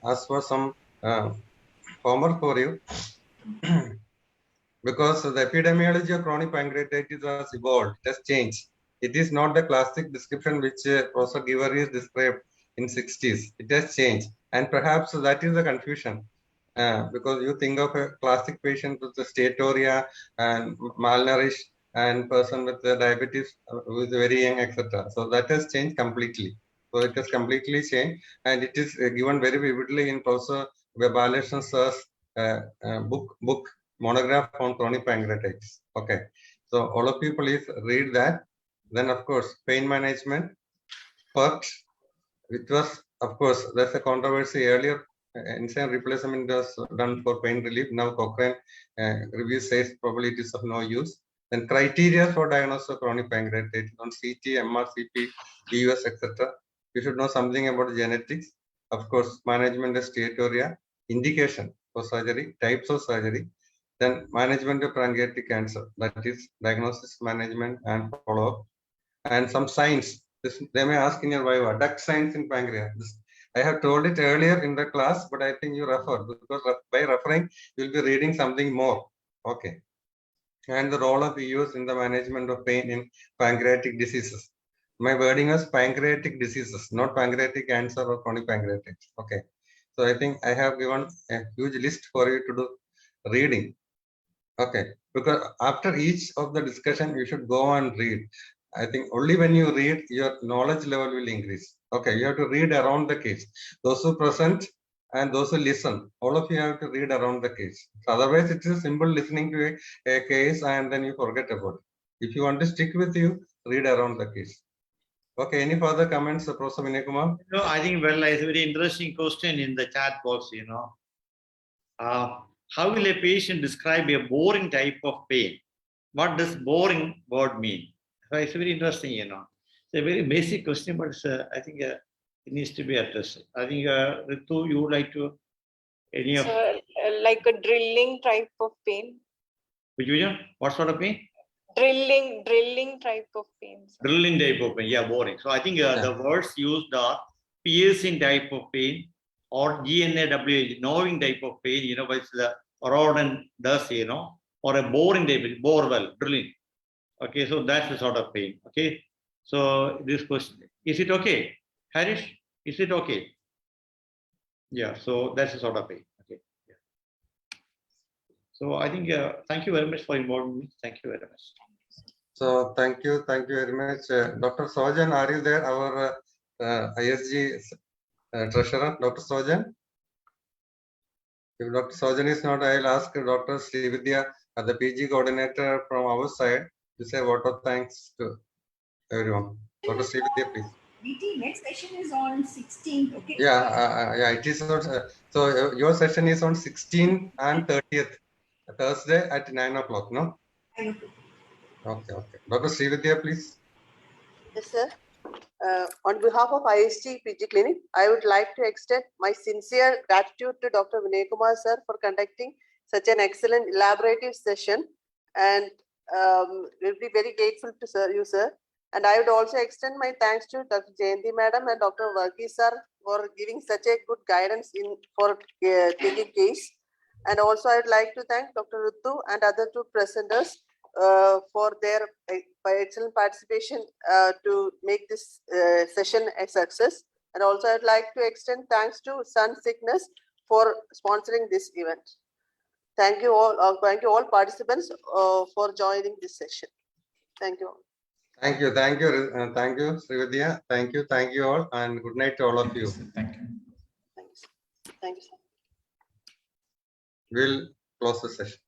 asked for some homework for you. because the epidemiology of chronic pancreatitis has evolved, it has changed. It is not the classic description which Professor Givaris described in 60s. It has changed, and perhaps that is the confusion. Because you think of a classic patient with the steatorrhea and malnourished and person with the diabetes who is very young, etc. So that has changed completely. So it has completely changed, and it is given very vividly in Professor Balakrishnan sir's book monograph on chronic pancreatitis. Okay, so all of you please read that. Then of course pain management, PERT, which was of course there's a controversy earlier. Enzyme replacement was done for pain relief. Now Cochrane review says probably it is of no use. Then criteria for diagnosis of chronic pancreatitis on CT, MRCP, BUS, etc. You should know something about genetics. Of course, management of steatorrhea, indication for surgery, types of surgery, then management of pancreatic cancer, that is diagnosis, management, and follow-up, and some signs. They may ask in your viva, duct signs in pancreas. I have told it earlier in the class, but I think you refer, because by referring, you'll be reading something more. Okay. And the role of EUs in the management of pain in pancreatic diseases. My wording is pancreatic diseases, not pancreatic cancer or chronic pancreatitis. Okay. So I think I have given a huge list for you to do reading. Okay. Because after each of the discussion, you should go and read. I think only when you read, your knowledge level will increase. Okay. You have to read around the case. Those who present and those who listen, all of you have to read around the case. So otherwise, it is simple listening to a case and then you forget about it. If you want to stick with you, read around the case. Okay, any further comments, Professor Vinay Kumar? No, I think, well, it's a very interesting question in the chat box, how will a patient describe a boring type of pain? What does boring word mean? So it's very interesting, It's a very basic question, but I think it needs to be addressed. I think, Ritu, you would like to, any of... So, like a drilling type of pain. Which one? What sort of pain? Drilling type of pain. Sir. Drilling type of pain, yeah, boring. So I think the words used are piercing type of pain or GNAWH, knowing type of pain, which the rodent does, or a boring type, bore well, drilling. Okay, so that's the sort of pain. Okay, so this question, is it okay? Harish, is it okay? Yeah, so that's the sort of pain. Okay. Yeah. So I think, thank you very much for involving me. Thank you very much. So thank you very much. Dr. Sojan, are you there? Our ISG treasurer, Dr. Sojan? If Dr. Sojan is not, I'll ask Dr. Srividya, the PG coordinator from our side, to say a word of thanks to everyone. Dr. Srividya, please. BT, next session is on 16th, okay? Yeah, it is. So your session is on 16th and 30th, Thursday at 9 o'clock, no? 9 o'clock. Okay. Dr. Srividya, please. Yes, sir. On behalf of ISG PG Clinic, I would like to extend my sincere gratitude to Dr. Vinay Kumar, sir, for conducting such an excellent elaborative session, and we'll be very grateful to you, sir. And I would also extend my thanks to Dr. Jayanti Madam and Dr. Varghese, sir, for giving such a good guidance for taking case. And also, I would like to thank Dr. Ritu and other two presenters for their excellent participation to make this session a success. And also, I'd like to extend thanks to Sun Sickness for sponsoring this event. Thank you all participants for joining this session. Thank you all. Thank you, Srividya. Thank you all, and good night to all of you. Thank you. Thank you, sir. We'll close the session.